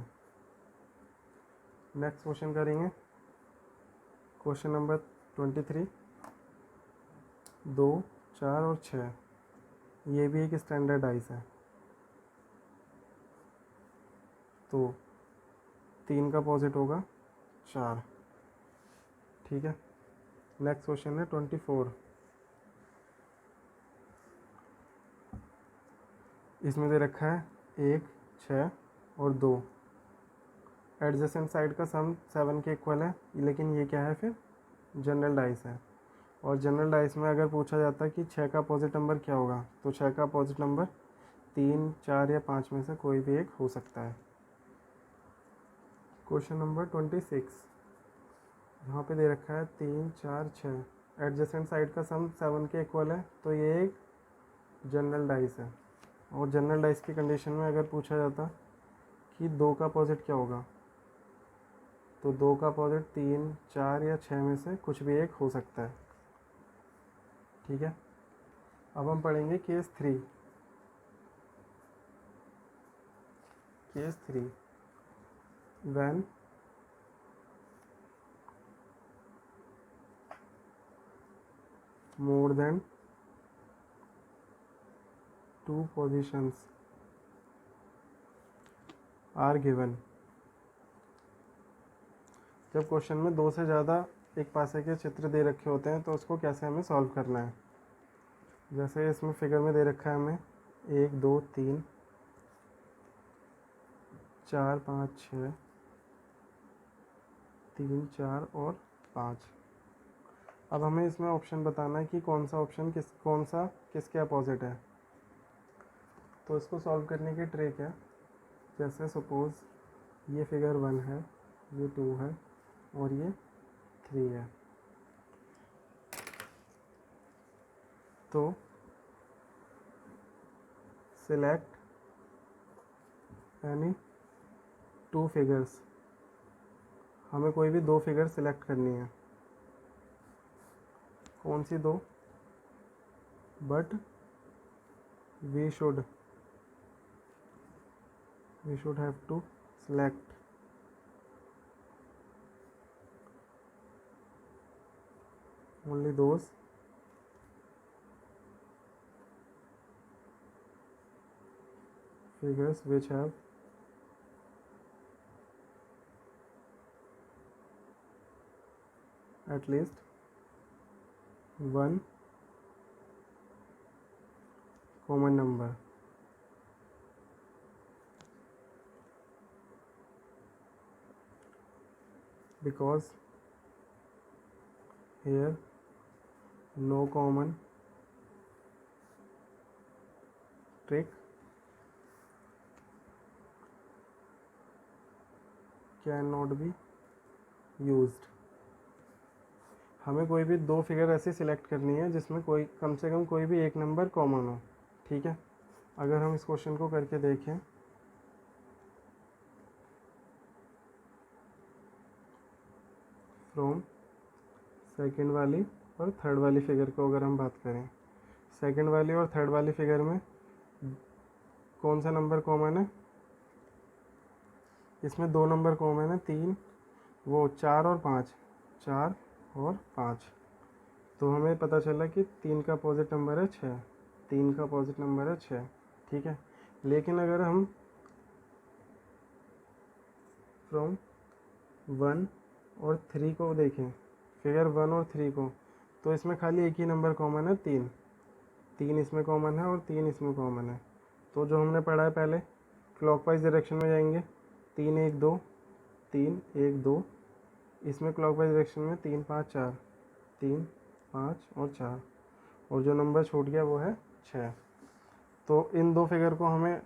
A: नेक्स्ट क्वेश्चन करेंगे, क्वेश्चन नंबर 23, 2 4 और 6, ये भी एक स्टैंडर्डाइज है, तो 3 का अपोजिट होगा 4। ठीक है, नेक्स्ट क्वेश्चन है 24, इसमें दे रखा है 1 6 और 2, एडजेसेंट साइड का सम 7 के इक्वल है, लेकिन ये क्या है फिर? जनरल डाइस है। और जनरल डाइस में अगर पूछा जाता है कि 6 का अपोजिट नंबर क्या होगा, तो 6 का अपोजिट नंबर 3 4 या 5 में से कोई भी एक हो सकता है। क्वेश्चन नंबर 26, यहाँ पे दे रखा है 3 4 6, एडजेसेंट साइड का सम 7 के इक्वल है, तो ये एक जनरल डाइस है। और जनरल डाइस की कंडीशन में अगर पूछा जाता कि 2 का अपोजिट क्या होगा, तो 2 का अपोजिट 3 4 या 6 में से कुछ भी एक हो सकता है। ठीक है, अब हम पढ़ेंगे case 3। Case 3, when more than 2 positions are given. जब क्वेश्चन में 2 से ज़्यादा एक पासे के चित्र दे रखे होते हैं तो उसको कैसे हमें सॉल्व करना है। जैसे इसमें फिगर में दे रखा है हमें 1 2 3 4 5 6 3 4 और 5। अब हमें इसमें ऑप्शन बताना है कि कौन सा ऑप्शन कौन सा किसके अपोजिट है। तो इसको सॉल्व करने की ट्रिक है, जैसे सपोज़ ये फिगर 1 है, ये 2 है और ये 3 है, तो सिलेक्ट एनी 2 फिगर्स। हमें कोई भी 2 फिगर सिलेक्ट करनी है। कौन सी 2? But we should we should have to select only those figures which have at least one common number. Because here no common trick cannot be used. हमें कोई भी दो फिगर ऐसी सिलेक्ट करनी है जिसमें कोई कम से कम कोई भी एक नंबर कॉमन हो, ठीक है। अगर हम इस क्वेश्चन को करके देखें, फ्रॉम सेकंड वाली और थर्ड वाली फिगर को अगर हम बात करें, सेकंड वाली और थर्ड वाली फिगर में कौन सा नंबर कॉमन है? इसमें दो नंबर कॉमन है, तीन, वो 4 और 5, 4 और 5। तो हमें पता चला कि 3 का अपोजिट नंबर है 6, 3 का अपोजिट नंबर है 6, ठीक है। लेकिन अगर हम फ्रॉम 1 और 3 को देखें, फिगर 1 और 3 को, तो इसमें खाली एक ही नंबर कॉमन है, 3, 3 इसमें कॉमन है और 3 इसमें कॉमन है। तो जो हमने पढ़ा है पहले, क्लॉकवाइज डायरेक्शन में जाएंगे, 3 1 2, 3 1 2, इसमें क्लॉकवाइज डायरेक्शन में 3 5 4, 3 5 और 4, और जो नंबर छूट गया वो है 6। तो इन दो फिगर को हमें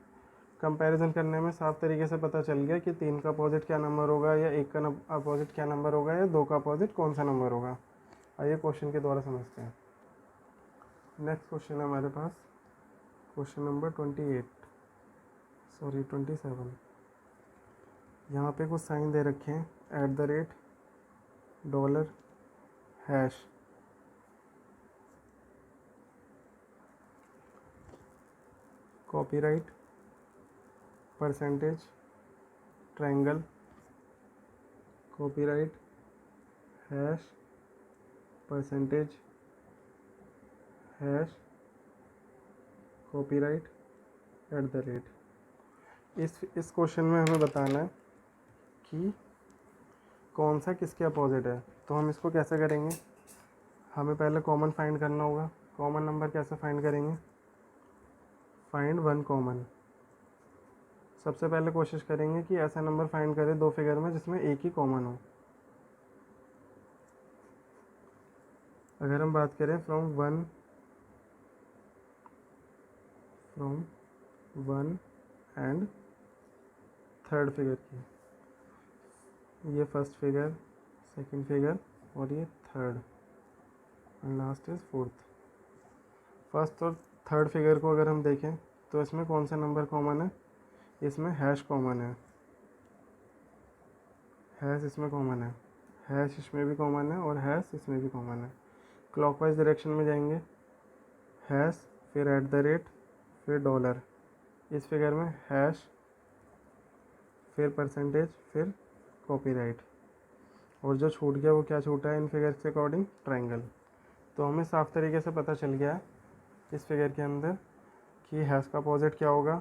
A: कंपैरिजन करने में साफ तरीके से पता चल गया कि 3 का अपोजिट क्या नंबर होगा, या 1 का अपोजिट क्या नंबर होगा, या 2 का अपोजिट कौन सा नंबर होगा। आइए क्वेश्चन के द्वारा समझते हैं। नेक्स्ट क्वेश्चन है हमारे पास, क्वेश्चन नंबर 27। यहाँ पे कुछ साइन दे रखे हैं, @ dollar hash, copyright, percentage, triangle, copyright, hash, percentage, hash, copyright, @ इस क्वेश्चन में हमें बताना है कि कौन सा किसके अपोजिट है। तो हम इसको कैसे करेंगे? हमें पहले कॉमन फाइंड करना होगा। कॉमन नंबर कैसे फाइंड करेंगे? Find one common. सबसे पहले कोशिश करेंगे कि ऐसा नंबर फाइंड करें दो फिगर में जिसमें एक ही कॉमन हो। अगर हम बात करें from one and third figure की, ये फर्स्ट फिगर, सेकंड फिगर और ये third, and last is fourth. First और थर्ड फिगर को अगर हम देखें तो इसमें कौन सा नंबर कॉमन है? इसमें हैश कॉमन है, हैश इसमें कॉमन है, हैश इसमें भी कॉमन है और हैश इसमें भी कॉमन है। क्लॉकवाइज डायरेक्शन में जाएंगे, हैश, फिर @ फिर डॉलर। इस फिगर में हैश, फिर परसेंटेज, फिर कॉपीराइट, और जो छूट गया वो क्या छूटा है इन फिगर्स के अकॉर्डिंग? ट्रायंगल। तो हमें साफ तरीके से पता चल गया इस फिगर के अंदर कि हैश का अपोजिट क्या होगा,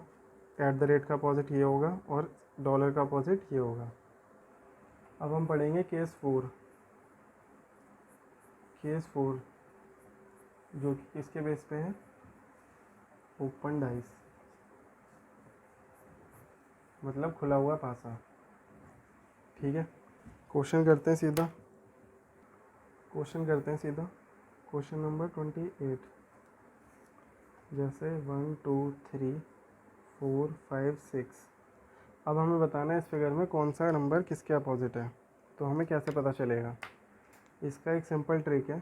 A: @ का अपोजिट ये होगा और डॉलर का अपोजिट ये होगा। अब हम पढ़ेंगे केस 4। केस 4 जो कि किसके बेस पे है? ओपन डाइस, मतलब खुला हुआ पासा, ठीक है। क्वेश्चन करते हैं सीधा, क्वेश्चन नंबर 28। जैसे 1 2 3 4 5 6। अब हमें बताना है इस फिगर में कौन सा नंबर किसके अपोजिट है। तो हमें कैसे पता चलेगा? इसका एक सिंपल ट्रिक है।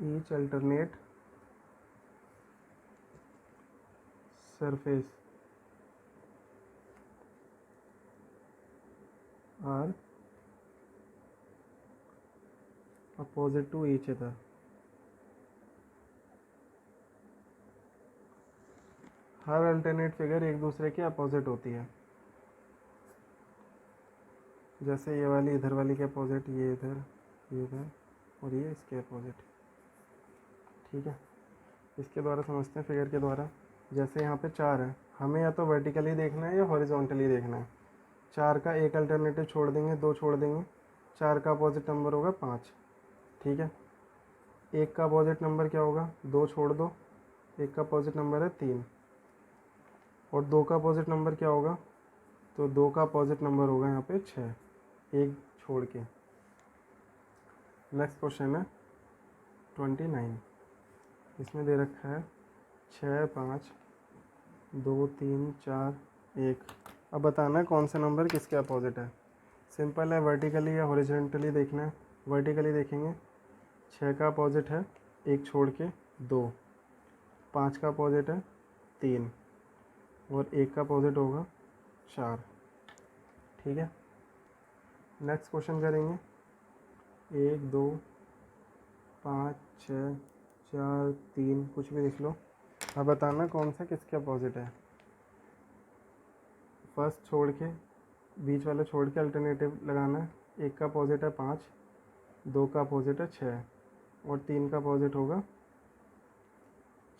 A: Each alternate surface are opposite to each other. हर अल्टरनेट फिगर एक दूसरे के अपोजिट होती है। जैसे ये वाली इधर वाली के अपोजिट, ये इधर और ये इसके अपोजिट। ठीक है, इसके द्वारा समझते हैं फिगर के द्वारा। जैसे यहाँ पे 4 है, हमें या तो वर्टिकली देखना है या हॉरिजॉन्टली देखना है। 4 का एक अल्टरनेटिव छोड़ देंगे, 2 छोड़ देंगे, 4 का अपोजिट नंबर होगा 5। ठीक है, एक का अपोजिट नंबर क्या होगा, 2 छोड़ दो, एक का अपोजिट नंबर है 3। और 2 का अपोजिट नंबर क्या होगा, तो 2 का अपोजिट नंबर होगा यहाँ पे 6, एक छोड़ के। नेक्स्ट क्वेश्चन है 29। इसमें दे रखा है 6, 5, 2, 3, 4, 1। अब बताना है कौन सा नंबर किसके अपोजिट है। सिंपल है, वर्टिकली या हॉरिजॉन्टली देखना है। वर्टिकली देखेंगे, 6 का अपोजिट है 1 छोड़ के 2, 5 का अपोजिट है 3 और 1 का अपोजिट होगा 4। ठीक है, नेक्स्ट क्वेश्चन करेंगे 1, 2, 5, 6, 4, 3, कुछ भी लिख लो। अब बताना कौन सा किसके अपोजिट है। फर्स्ट छोड़ के, बीच वाला छोड़ के अल्टरनेटिव लगाना है। 1 का अपोजिट है 5, 2 का अपोजिट है 6 और 3 का अपोजिट होगा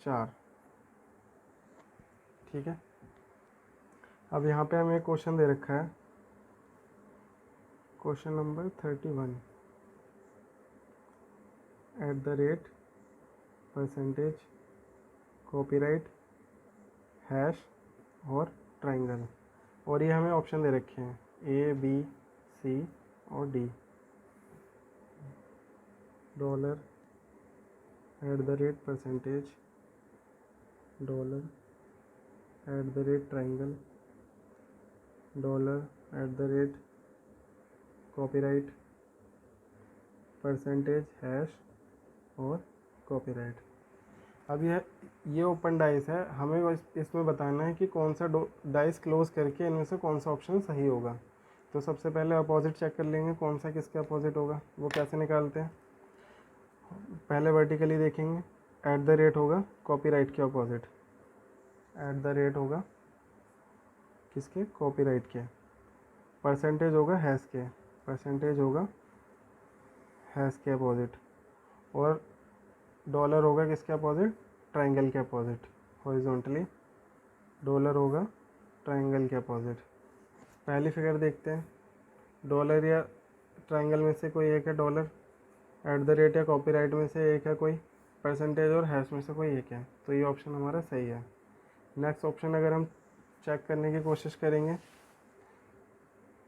A: 4। ठीक है, अब यहाँ पे हमें एक क्वेश्चन दे रखा है, question number 31। @ Percentage, copyright, hash और ट्रायंगल। और ये हमें ऑप्शन दे रखे हैं A, B, C और D। $, @ Percentage, $, triangle, $, copyright, percentage, hash और कॉपीराइट। अब ये ओपन डाइस है, हमें बस इसमें बताना है कि कौन सा डाइस क्लोज करके इनमें से कौन सा ऑप्शन सही होगा। तो सबसे पहले अपोजिट चेक कर लेंगे कौन सा किसके अपोजिट होगा। वो कैसे निकालते हैं, पहले वर्टिकली देखेंगे, @ होगा कॉपीराइट के अपोजिट, @ होगा किसके, कॉपीराइट के। परसेंटेज होगा हैश के, परसेंटेज होगा हैश के अपोजिट। और $, होगा किसके अपोजिट, ट्रायंगल के अपोजिट। हॉरिजॉन्टली $, होगा ट्रायंगल के अपोजिट। पहली फिगर देखते हैं, $, या ट्रायंगल में से कोई एक है $, @ या कॉपीराइट में से एक है कोई, परसेंटेज और हैश में से कोई एक है। तो ये ऑप्शन हमारा सही है। नेक्स्ट ऑप्शन अगर हम चेक करने की कोशिश करेंगे,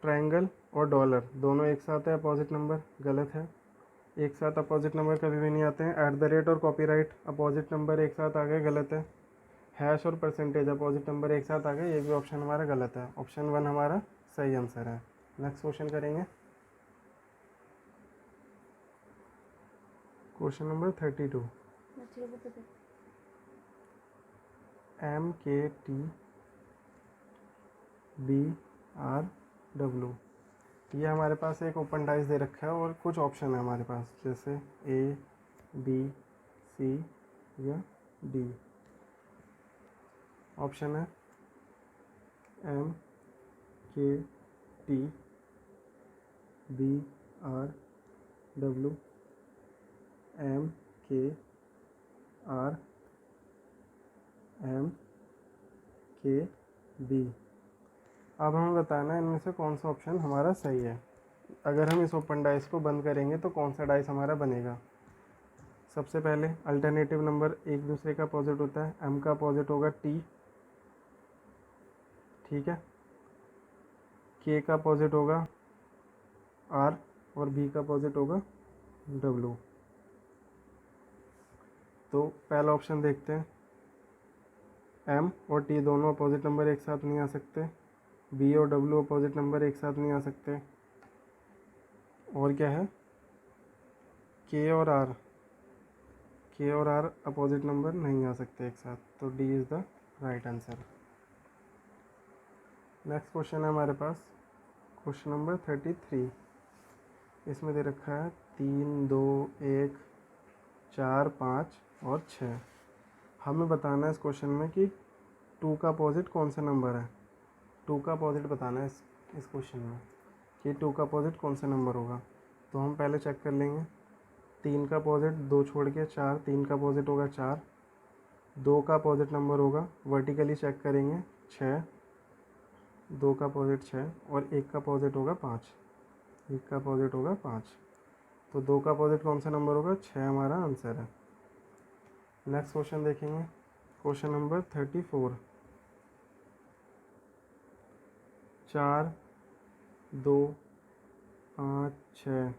A: ट्रायंगल और $, दोनों एक साथ है अपोजिट नंबर, गलत है। एक साथ अपोजिट नंबर कभी भी नहीं आते हैं। @ और कॉपीराइट अपोजिट नंबर एक साथ आ गए, गलत है। हैश और परसेंटेज अपोजिट नंबर एक साथ आ गए, ये भी ऑप्शन हमारा गलत है। ऑप्शन 1 हमारा सही आंसर है। नेक्स्ट क्वेश्चन करेंगे, क्वेश्चन नंबर 32। MKTBRW, ये हमारे पास एक ओपन डाइस दे रखा है और कुछ ऑप्शन है हमारे पास, जैसे A, B, C या D। ऑप्शन है MKTBRW, MKRMKB। अब हमें बताना है इनमें से कौन सा ऑप्शन हमारा सही है। अगर हम इस ओपन डाइस को बंद करेंगे तो कौन सा डाइस हमारा बनेगा। सबसे पहले अल्टरनेटिव नंबर एक दूसरे का अपोजिट होता है। M का अपोजिट होगा T, ठीक है। K का अपोजिट होगा R और B का अपोजिट होगा W। तो पहला ऑप्शन देखते हैं, M और T दोनों अपोजिट नंबर एक साथ नहीं आ सकते, B और W अपोजिट नंबर एक साथ नहीं आ सकते, और क्या है, K और R अपोजिट नंबर नहीं आ सकते एक साथ। तो D is the right answer. Next question है हमारे पास, क्वेश्चन नंबर 33। इसमें दे रखा है 3, 2, 1, 4, 5 और 6। हमें बताना है इस क्वेश्चन में कि टू का अपोजिट कौन सा नंबर है, टू का अपोजिट बताना है इस क्वेश्चन में कि टू का अपोजिट कौन सा नंबर होगा। तो हम पहले चेक कर लेंगे, तीन का अपोजिट दो छोड़ के चार, तीन का अपोजिट होगा चार, दो का अपोजिट नंबर होगा वर्टिकली चेक करेंगे छः, दो का अपोजिट छः, और एक का अपोजिट होगा पाँच, एक का अपोजिट होगा पाँच। तो दो का अपोजिट कौन सा नंबर होगा, छः हमारा आंसर है। नेक्स्ट क्वेश्चन देखेंगे, क्वेश्चन नंबर 34। चार, दो, पाँच, छः,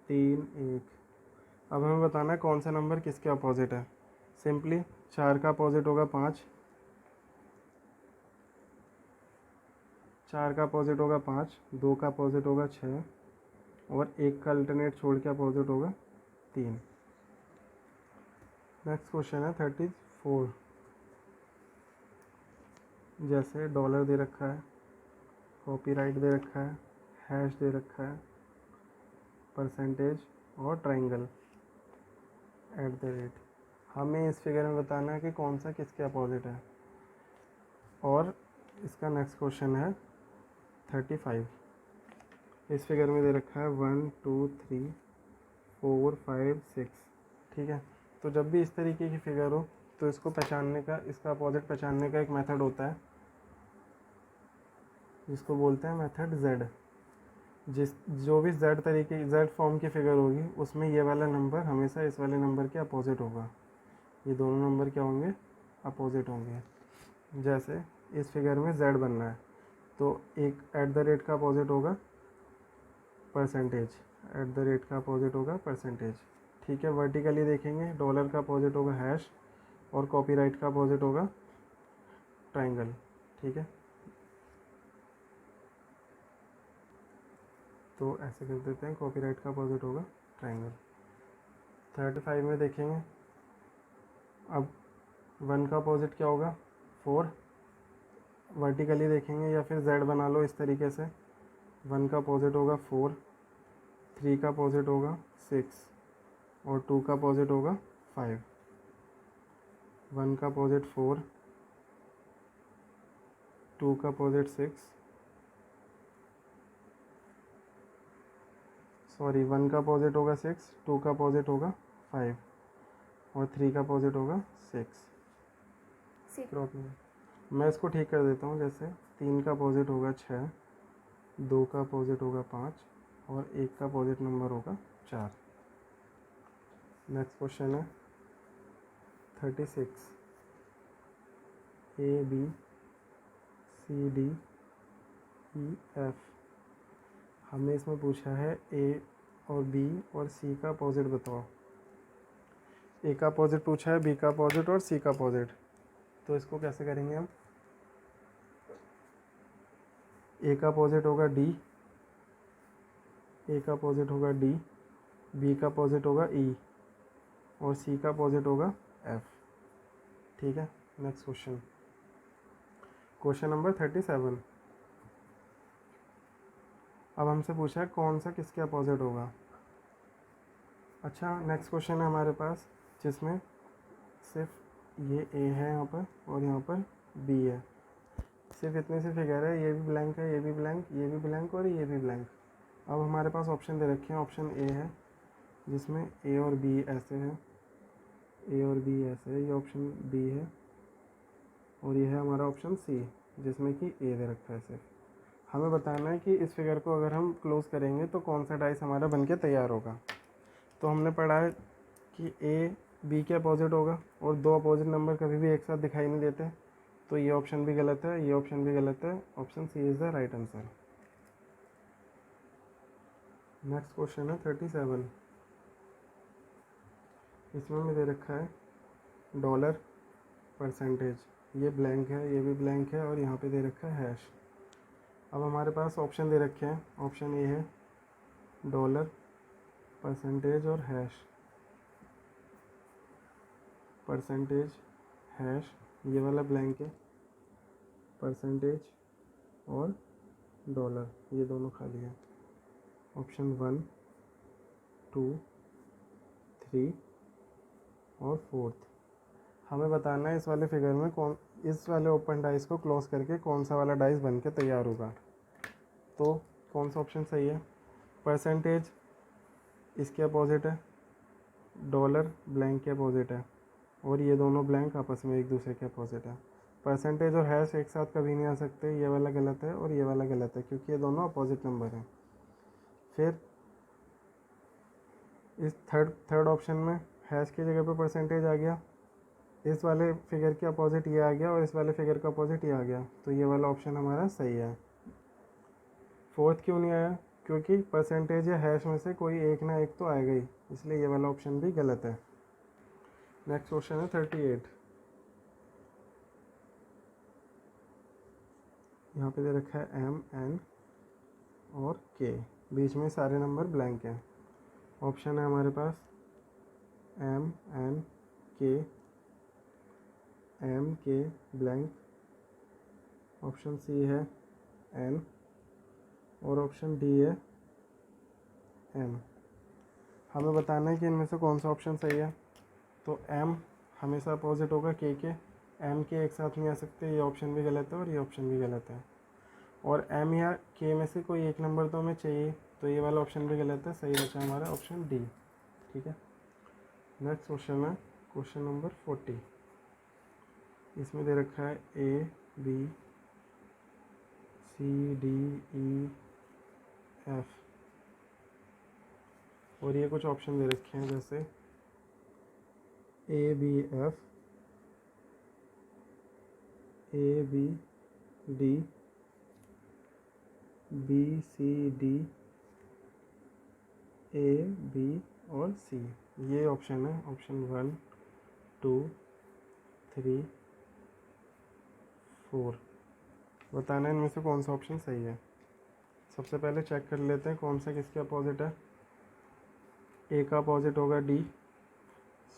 A: तीन, एक। अब हमें बताना है कौन सा नंबर किसके अपोजिट है। सिंपली चार का अपोजिट होगा पाँच, चार का अपोजिट होगा पाँच, दो का अपोजिट होगा छः, और एक का अल्टरनेट छोड़ के अपोजिट होगा तीन। नेक्स्ट क्वेश्चन है 34। जैसे डॉलर दे रखा है, कॉपीराइट दे रखा है, हैश दे रखा है, परसेंटेज और ट्रायंगल @ हमें इस फिगर में बताना है कि कौन सा किसके अपोजिट है। और इसका नेक्स्ट क्वेश्चन है 35। इस फिगर में दे रखा है 1 2 3 4 5 6। ठीक है, तो जब भी इस तरीके की फिगर हो तो इसको पहचानने का, इसका अपोजिट पहचानने का एक मेथड होता है जिसको बोलते हैं मेथड Z। जो भी Z तरीके, Z फॉर्म की फिगर होगी उसमें ये वाला नंबर हमेशा इस वाले नंबर के अपोजिट होगा। ये दोनों नंबर क्या होंगे, अपोजिट होंगे। जैसे इस फिगर में Z बनना है तो एक @ का अपोजिट होगा परसेंटेज, @ का अपोजिट होगा परसेंटेज। ठीक है, वर्टिकली देखेंगे डॉलर का अपोजिट होगा हैश, और कॉपीराइट का अपोजिट होगा ट्रायंगल। ठीक है, तो ऐसे कर देते हैं, कॉपीराइट का अपोजिट होगा ट्रायंगल। 35 में देखेंगे, अब 1 का अपोजिट क्या होगा, 4। वर्टिकली देखेंगे या फिर Z बना लो इस तरीके से, 1 का अपोजिट होगा 4, 3 का अपोजिट होगा 6, और 2 का अपोजिट होगा 5। 1 का अपोजिट 4, 2 का अपोजिट 6, सॉरी 1 का अपोजिट होगा 6, 2 का अपोजिट होगा 5, और 3 का अपोजिट होगा 6। प्रॉब्लम मैं इसको ठीक कर देता हूँ। जैसे 3 का अपोजिट होगा 6, 2 का अपोजिट होगा 5, और 1 का अपोजिट नंबर होगा 4। नेक्स्ट क्वेश्चन है 36। A B C D E F। हमें इसमें पूछा है A और B और C का अपोजिट बताओ। A का अपोजिट पूछा है, B का अपोजिट और C का अपोजिट। तो इसको कैसे करेंगे हम, A का अपोजिट होगा D, A का अपोजिट होगा D, B का अपोजिट होगा E, और C का अपोजिट होगा F। ठीक है, नेक्स्ट क्वेश्चन, क्वेश्चन नंबर 37। अब हमसे पूछा है कौन सा किसके अपोजिट होगा। अच्छा, नेक्स्ट क्वेश्चन है हमारे पास जिसमें सिर्फ ये A है यहाँ पर, और यहाँ पर B है। सिर्फ इतने से फिगर है, ये भी ब्लैंक है, ये भी ब्लैंक, ये भी ब्लैंक, और ये भी ब्लैंक। अब हमारे पास ऑप्शन दे रखे हैं, ऑप्शन A है जिसमें A और B ऐसे हैं, A और B ऐसे है, ये ऑप्शन B है, और ये है हमारा ऑप्शन C जिसमें कि A दे रखा है सिर्फ। हमें बताना है कि इस फिगर को अगर हम क्लोज करेंगे तो कौन सा डाइस हमारा बनके तैयार होगा। तो हमने पढ़ा है कि A B के अपोजिट होगा, और दो अपोजिट नंबर कभी भी एक साथ दिखाई नहीं देते, तो ये ऑप्शन भी गलत है, ये ऑप्शन भी गलत है, option C is the right answer. Next question है 37। इसमें हमें दे रखा है डॉलर, परसेंटेज, ये ब्लैंक है, ये भी ब्लैंक है, और यहाँ पे दे रखा है हैश। अब हमारे पास ऑप्शन दे रखे हैं, ऑप्शन ए है डॉलर, परसेंटेज और हैश, परसेंटेज, हैश, ये वाला ब्लैंक है, परसेंटेज और डॉलर ये दोनों खाली है। ऑप्शन 1 2 3 और 4th। हमें बताना है इस वाले फिगर में इस वाले ओपन डाइस को क्लोज करके कौन सा वाला डाइस बन के तैयार होगा। तो कौन सा ऑप्शन सही है? परसेंटेज इसके अपोजिट है, डॉलर ब्लैंक के अपोजिट है, और ये दोनों ब्लैंक आपस में एक दूसरे के अपोजिट है। परसेंटेज और हैश एक साथ कभी नहीं आ सकते, ये वाला गलत है और ये वाला गलत है क्योंकि ये दोनों अपोजिट नंबर हैं। फिर इस थर्ड ऑप्शन में हैश की जगह पे परसेंटेज आ गया, इस वाले फिगर के अपोजिट ये आ गया और इस वाले फिगर का अपोजिट ये आ गया, तो ये वाला ऑप्शन हमारा सही है। फोर्थ क्यों नहीं आया? क्योंकि परसेंटेज या हैश में से कोई एक ना एक तो आएगा ही, इसलिए ये वाला ऑप्शन भी गलत है। नेक्स्ट क्वेश्चन है 38। यहाँ पे दे रखा है एम एन और के, बीच में सारे नंबर ब्लैंक हैं। ऑप्शन है हमारे पास एम एन के ब्लैंक, ऑप्शन सी है एन, और ऑप्शन डी है एम। हमें बताना है कि इनमें से कौन सा ऑप्शन सही है। तो एम हमेशा अपोजिट होगा के, एम के एक साथ नहीं आ सकते, ये ऑप्शन भी गलत है और ये ऑप्शन भी गलत है। और एम या के में से कोई एक नंबर तो हमें चाहिए, तो ये वाला ऑप्शन भी गलत है। सही बचा हमारा ऑप्शन डी। ठीक है, नेक्स्ट क्वेश्चन है क्वेश्चन नंबर 40। इसमें दे रखा है A B C D E F, और ये कुछ ऑप्शन दे रखे हैं जैसे A B F, A B D, B C D, A B और सी। ये ऑप्शन है, ऑप्शन 1 2 3 4। बताना है इनमें से कौन सा ऑप्शन सही है। सबसे पहले चेक कर लेते हैं कौन सा किसके अपोजिट है। ए का अपोजिट होगा डी,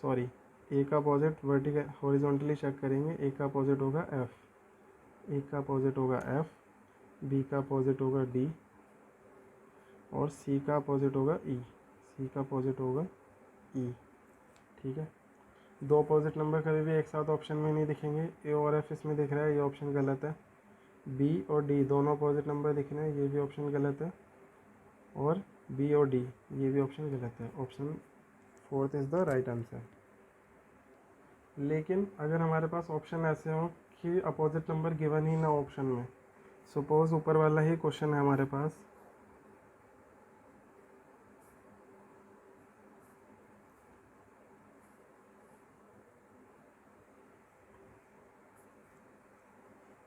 A: सॉरी ए का अपोजिट वर्टिकल हॉरिजॉन्टली चेक करेंगे, ए का अपोजिट होगा एफ, ए का अपोजिट होगा एफ, बी का अपोजिट होगा डी, और सी का अपोजिट होगा ई, सी का अपोजिट होगा ई। ठीक है, दो अपोजिट नंबर कभी भी एक साथ ऑप्शन में नहीं दिखेंगे। ए और एफ इसमें दिख रहा है, ये ऑप्शन गलत है। बी और डी दोनों अपोजिट नंबर दिख रहे हैं, ये भी ऑप्शन गलत है। और बी और डी ये भी ऑप्शन गलत है। Option 4 is the right answer. लेकिन अगर हमारे पास ऑप्शन ऐसे हों कि अपोजिट नंबर गिवन ही ना ऑप्शन में, सपोज ऊपर वाला ही क्वेश्चन है हमारे पास,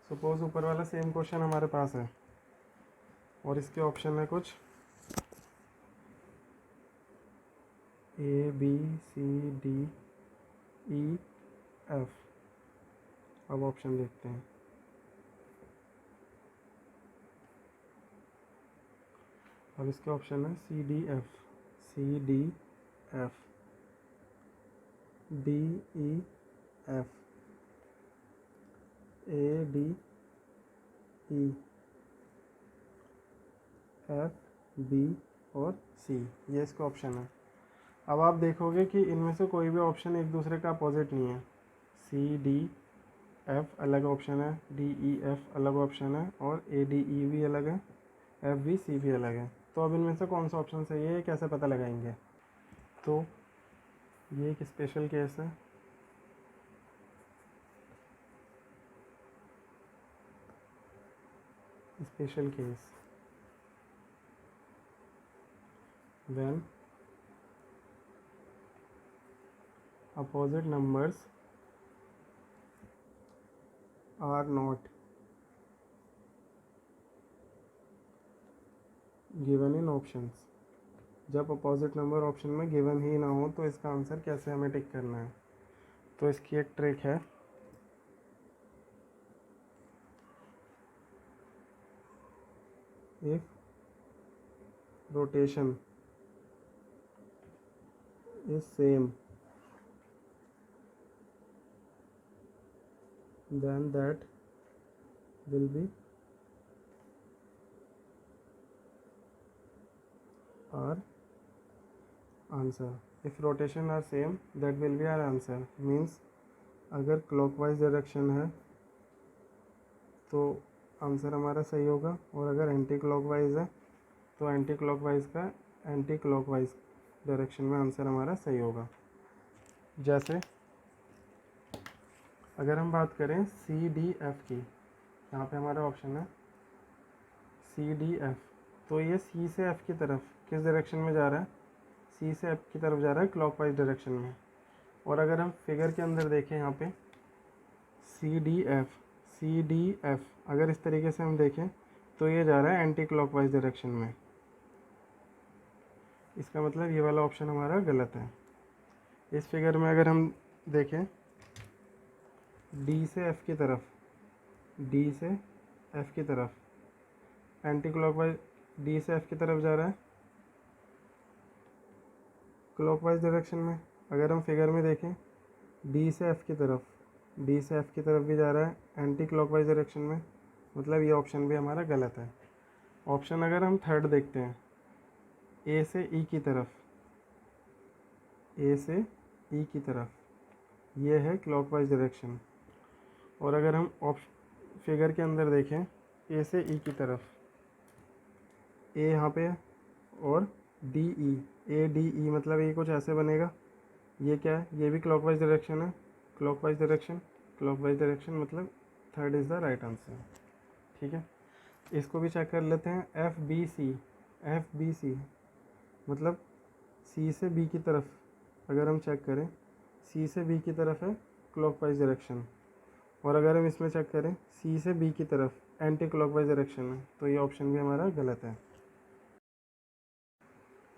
A: सपोज ऊपर वाला सेम क्वेश्चन हमारे पास है और इसके ऑप्शन है कुछ A B C D E F. अब ऑप्शन देखते हैं। अब इसके ऑप्शन है C D F, C D F, D E F, A D E, F B और सी, ये इसका ऑप्शन है। अब आप देखोगे कि इनमें से कोई भी ऑप्शन एक दूसरे का अपोजिट नहीं है। सी डी एफ अलग ऑप्शन है, डी ई एफ अलग ऑप्शन है, और ए डी ई भी अलग है, एफ बी सी भी अलग है। तो अब इनमें से कौन सा ऑप्शन सही है, ये कैसे पता लगाएंगे? तो ये एक स्पेशल केस है। Special case when opposite numbers are not given in options। जब अपोजिट नंबर ऑप्शन में गिवन ही ना हो तो इसका आंसर कैसे हमें टिक करना है। तो इसकी एक ट्रिक है, if rotation is same then that will be our answer। if rotation are same that will be our answer means अगर क्लॉकवाइज डायरेक्शन है तो आंसर हमारा सही होगा, और अगर एंटी क्लॉकवाइज है तो एंटी क्लॉकवाइज का एंटी क्लॉकवाइज डायरेक्शन में आंसर हमारा सही होगा। जैसे अगर हम बात करें सी डी एफ की, यहाँ पे हमारा ऑप्शन है सी डी एफ, तो ये सी से एफ की तरफ किस डायरेक्शन में जा रहा है, सी से एफ की तरफ जा रहा है क्लॉकवाइज डायरेक्शन में। और अगर हम फिगर के अंदर देखें यहाँ पे सी डी एफ अगर इस तरीके से हम देखें तो ये जा रहा है एंटी क्लॉकवाइज डायरेक्शन में। इसका मतलब ये वाला ऑप्शन हमारा गलत है। इस फिगर में अगर हम देखें डी से एफ की तरफ, डी से एफ की तरफ एंटी क्लॉकवाइज, डी से एफ की तरफ जा रहा है क्लॉकवाइज डायरेक्शन में। अगर हम फिगर में देखें डी से एफ की तरफ, डी से एफ की तरफ भी जा रहा है एंटी क्लॉकवाइज डायरेक्शन में, मतलब ये ऑप्शन भी हमारा गलत है। ऑप्शन अगर हम थर्ड देखते हैं ए से ई की तरफ, ए से ई की तरफ, ये है क्लॉकवाइज डायरेक्शन। और अगर हम फिगर के अंदर देखें ए से ई की तरफ, ए यहाँ पे है और डी ई, ए डी ई मतलब ये कुछ ऐसे बनेगा। ये क्या है, ये भी क्लॉकवाइज डायरेक्शन है, क्लॉकवाइज डायरेक्शन, क्लॉकवाइज डायरेक्शन मतलब third is the right answer. ठीक है, इसको भी चेक कर लेते हैं। F B C, F B C मतलब सी से बी की तरफ अगर हम चेक करें, सी से बी की तरफ है क्लॉकवाइज डायरेक्शन। और अगर हम इसमें चेक करें सी से बी की तरफ एंटी क्लॉकवाइज डायरेक्शन है, तो ये ऑप्शन भी हमारा गलत है।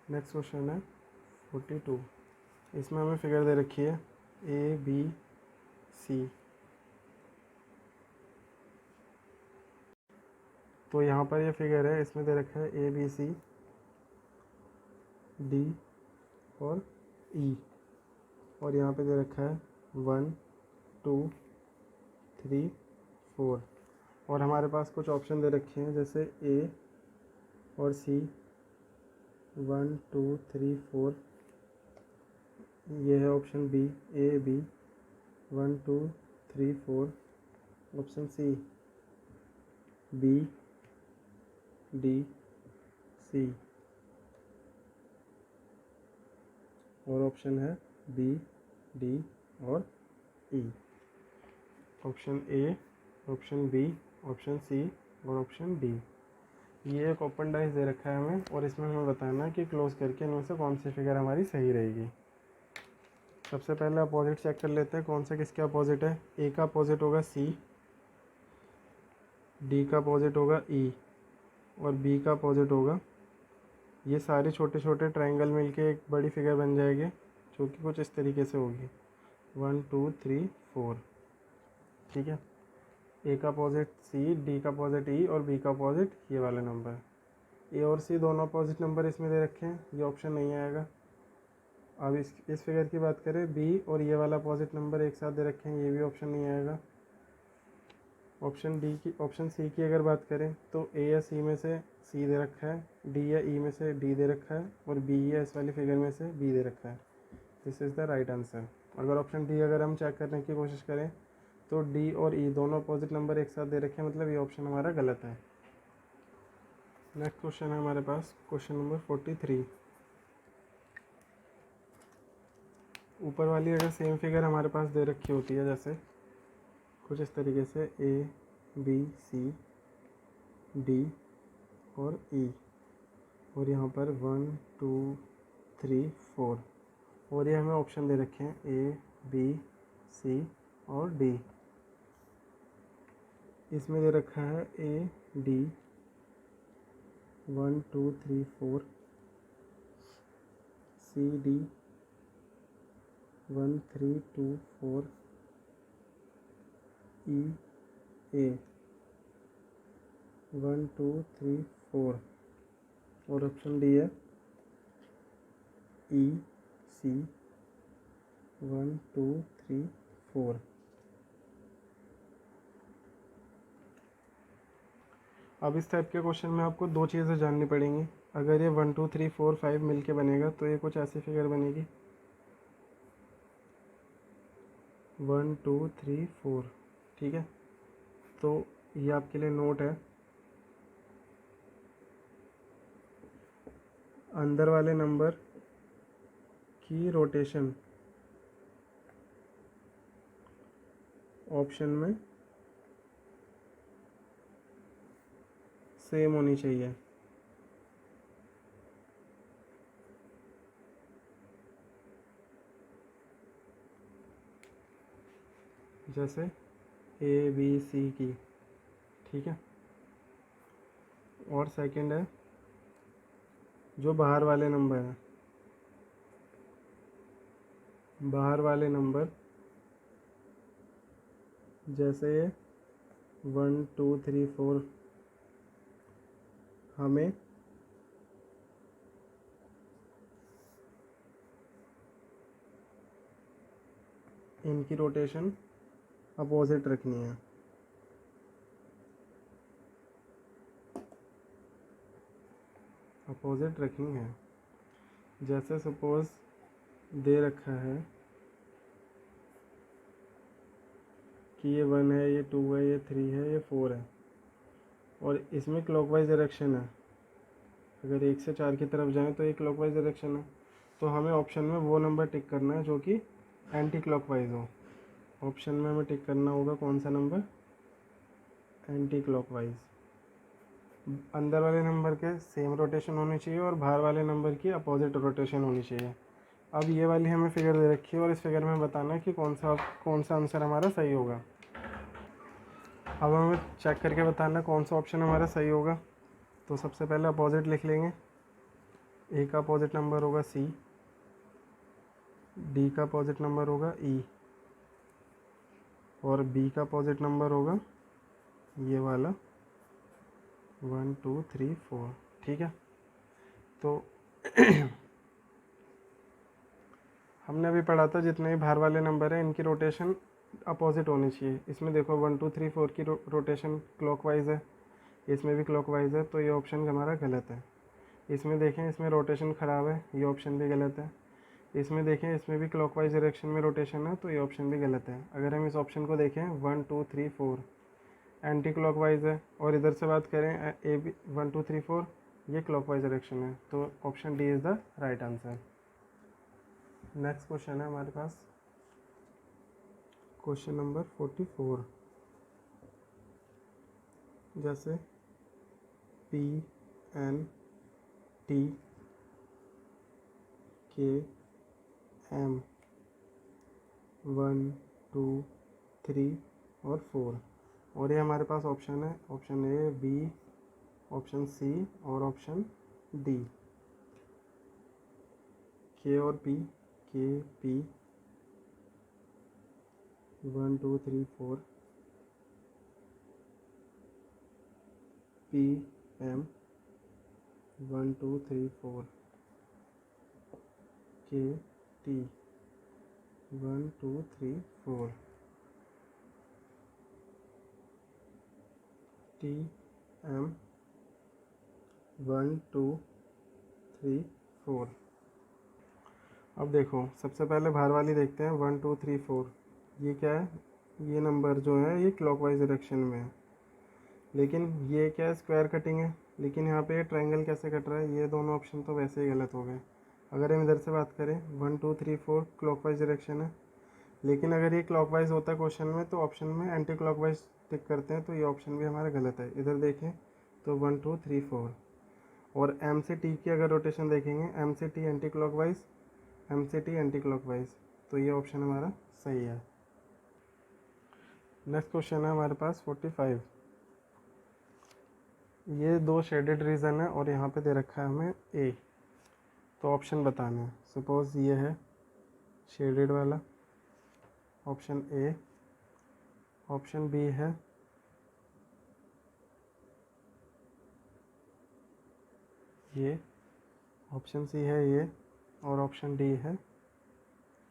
A: नेक्स्ट क्वेश्चन है 42। इसमें हमें फिगर दे रखी है ए बी सी। तो यहाँ पर ये फिगर है, इसमें दे रखा है ए बी सी डी और ई, और यहाँ पे दे रखा है 1 2 3 4। और हमारे पास कुछ ऑप्शन दे रखे हैं जैसे ए और सी 1 2 3 4, ये है option B A B 1 2 3 4, option C B D C, और ऑप्शन है बी डी और E. Option A, option B, option C और ऑप्शन डी। ये एक ओपन डाइस दे रखा है हमें, और इसमें हमें बताना है कि क्लोज करके इनमें से कौन सी फिगर हमारी सही रहेगी। सबसे पहले अपोजिट चेक कर लेते हैं कौन सा किसके अपोजिट है। ए का अपोजिट होगा सी, डी का अपोजिट होगा ई और बी का अपोजिट होगा। ये सारे छोटे छोटे ट्रायंगल मिलके एक बड़ी फिगर बन जाएगी जो कि कुछ इस तरीके से होगी 1 2 3 4। ठीक है, ए का अपोजिट सी, डी का अपोजिट ई और बी का अपोजिट ये वाला नंबर। ए और सी दोनों अपोजिट नंबर इसमें दे रखे हैं, ये ऑप्शन नहीं आएगा। अब इस फिगर की बात करें, बी और ये वाला अपोजिट नंबर एक साथ दे रखे हैं, ये भी ऑप्शन नहीं आएगा। ऑप्शन सी की अगर बात करें तो ए या सी में से सी दे रखा है, डी या ई में से डी दे रखा है और बी या इस वाली फिगर में से बी दे रखा है। This is the right answer. अगर ऑप्शन डी अगर हम चेक करने की कोशिश करें तो डी और ई दोनों अपोजिट नंबर एक साथ दे रखे हैं, मतलब ये ऑप्शन हमारा गलत है। नेक्स्ट क्वेश्चन है हमारे पास क्वेश्चन नंबर 43। ऊपर वाली अगर सेम फिगर हमारे पास दे रखी होती है जैसे कुछ इस तरीके से ए बी सी डी और ई, और यहाँ पर 1 2 3 4, और ये हमें ऑप्शन दे रखे हैं ए बी सी और डी। इसमें दे रखा है ए डी 1 2 3 4, सी डी 1 3 2 4, ई ए 1 2 3 4, और ऑप्शन डी है ई सी 1 2 3 4। अब इस टाइप के क्वेश्चन में आपको दो चीज़ें जाननी पड़ेंगी। अगर ये 1 2 3 4 5 मिलके बनेगा तो ये कुछ ऐसी फिगर बनेगी 1 2 3 4, ठीक है। तो ये आपके लिए नोट है, अंदर वाले नंबर की रोटेशन ऑप्शन में सेम होनी चाहिए। जैसे ए बी सी की, ठीक है। और सेकंड है जो बाहर वाले नंबर हैं, बाहर वाले नंबर जैसे 1 2 3 4, हमें इनकी रोटेशन अपोजिट रखनी है। अपोजिट रखनी है। जैसे सपोज दे रखा है कि ये 1 है, ये 2 है, ये 3 है, ये 4 है, और इसमें क्लॉकवाइज डायरेक्शन है। अगर 1 से 4 की तरफ जाएं तो ये क्लॉकवाइज डायरेक्शन है, तो हमें ऑप्शन में वो नंबर टिक करना है जो कि एंटी क्लॉकवाइज हो। ऑप्शन में हमें टिक करना होगा कौन सा नंबर, एंटी क्लॉकवाइज। अंदर वाले नंबर के सेम रोटेशन होनी चाहिए और बाहर वाले नंबर की अपोजिट रोटेशन होनी चाहिए। अब ये वाली हमें फिगर दे रखी है और इस फिगर में बताना है कि कौन सा आंसर हमारा सही होगा। अब हमें चेक करके बताना है कौन सा ऑप्शन हमारा सही होगा। तो सबसे पहले अपोजिट लिख लेंगे। ए का अपोजिट नंबर होगा सी, डी का अपोजिट नंबर होगा ई, और बी का अपोजिट नंबर होगा ये वाला 1 2 3 4, ठीक है। तो हमने अभी पढ़ा था जितने भी बाहर वाले नंबर हैं इनकी रोटेशन अपोजिट होनी चाहिए। इसमें देखो 1 2 3 4 की रोटेशन क्लॉकवाइज है, इसमें भी क्लॉकवाइज है, तो ये ऑप्शन हमारा गलत है। इसमें देखें इसमें रोटेशन ख़राब है, ये ऑप्शन भी गलत है। इसमें देखें इसमें भी क्लॉकवाइज डायरेक्शन में रोटेशन है, तो ये ऑप्शन भी गलत है। अगर हम इस ऑप्शन को देखें 1 2 3 4 एंटी क्लॉकवाइज है, और इधर से बात करें ए बी 1 2 3 4 ये क्लॉकवाइज डायरेक्शन है, तो option D is the right answer. Next question है हमारे पास क्वेश्चन नंबर 44। जैसे P N T K M 1 2 3 और 4, और ये हमारे पास ऑप्शन है, option A B, option C और ऑप्शन डी। के और पी, के पी 1 2 3 4, पी एम 1 2 3 4, के टी 1 2 3 4, टी एम 1 2 3 4। अब देखो सबसे पहले बाहर वाली देखते हैं 1 2 3 4। ये क्या है, ये नंबर जो है ये क्लॉकवाइज डायरेक्शन में है, लेकिन ये क्या है, स्क्वायर कटिंग है। लेकिन यहाँ पे ट्रायंगल कैसे कट रहा है, ये दोनों ऑप्शन तो वैसे ही गलत हो गए। अगर हम इधर से बात करें 1 2 3 4 क्लॉकवाइज डायरेक्शन है, लेकिन अगर ये क्लॉकवाइज होता क्वेश्चन में तो ऑप्शन में एंटी क्लॉकवाइज टिक करते हैं, तो ये ऑप्शन भी हमारा गलत है। इधर देखें तो 1 2 3 4, और एम से टी की अगर रोटेशन देखेंगे, एम से टी एंटी क्लॉकवाइज, एम से टी एंटी क्लॉकवाइज, तो ये ऑप्शन हमारा सही है। नेक्स्ट क्वेश्चन है हमारे पास 45। ये दो शेडेड रीजन है और यहाँ पे दे रखा है हमें ए, तो ऑप्शन बताना है। सपोज ये है शेडेड वाला ऑप्शन ए, ऑप्शन बी है ये, ऑप्शन सी है ये, और ऑप्शन डी है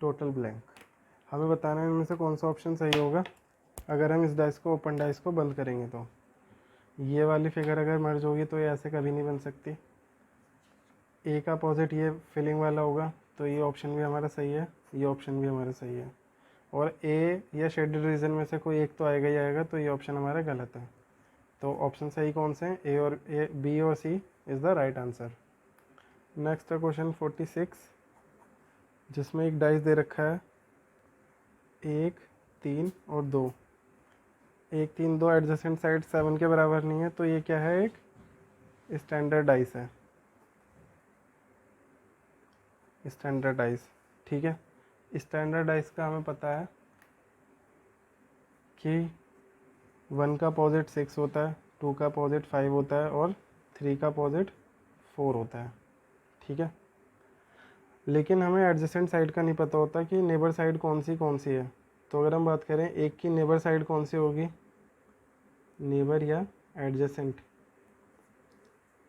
A: टोटल ब्लैंक। हमें बताना है इनमें से कौन सा ऑप्शन सही होगा। अगर हम इस डाइस को, ओपन डाइस को बंद करेंगे तो ये वाली फिगर अगर मर्ज होगी तो ये ऐसे कभी नहीं बन सकती। ए का अपोजिट ये फिलिंग वाला होगा, तो ये ऑप्शन भी हमारा सही है, ये ऑप्शन भी हमारा सही है। और ए या शेडेड रीजन में से कोई एक तो आएगा ही आएगा, तो ये ऑप्शन हमारा गलत है। तो ऑप्शन सही कौन से हैं? ए, बी और C is the right answer. Next है क्वेश्चन 46, जिसमें एक डाइस दे रखा है 1, 3 और 2। 1, 3, 2 एडजेसेंट साइड 7 के बराबर नहीं है, तो ये क्या है? एक स्टैंडर्ड डाइस है, स्टैंडर्ड डाइस। ठीक है, स्टैंडर्ड डाइस का हमें पता है कि 1 का अपोजिट 6 होता है, 2 का अपोजिट 5 होता है और 3 का अपोजिट 4 होता है। ठीक है, लेकिन हमें एडजेसेंट साइड का नहीं पता होता कि नेबर साइड कौन सी है। तो अगर हम बात करें एक की नेबर साइड कौन सी होगी, नेबर या एडजेसेंट,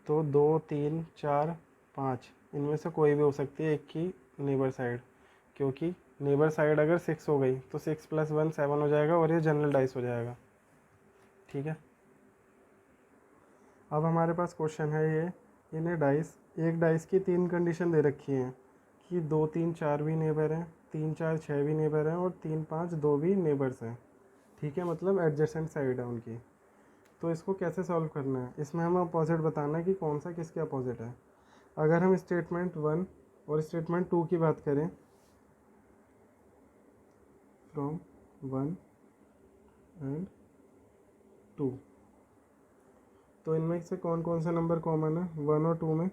A: तो 2, 3, 4, 5 इनमें से कोई भी हो सकती है एक की नेबर साइड, क्योंकि नेबर साइड अगर 6 हो गई तो 6 + 1 7 हो जाएगा और ये जनरल डाइस हो जाएगा। ठीक है, अब हमारे पास क्वेश्चन है ये, इन्हें डाइस, एक डाइस की 3 कंडीशन दे रखी हैं कि 2, 3, 4 भी नेबर हैं, 3, 4, 6 भी नेबर हैं और 3, 5, 2 भी नेबर्स हैं। ठीक है, मतलब एडजेसेंट साइड है उनकी। तो इसको कैसे सॉल्व करना है? इसमें हमें अपोजिट बताना है कि कौन सा किसके अपोजिट है। अगर हम स्टेटमेंट 1 और स्टेटमेंट 2 की बात करें, फ्रॉम 1 एंड 2, तो इनमें से कौन कौन सा नंबर कॉमन है? 1 और 2 में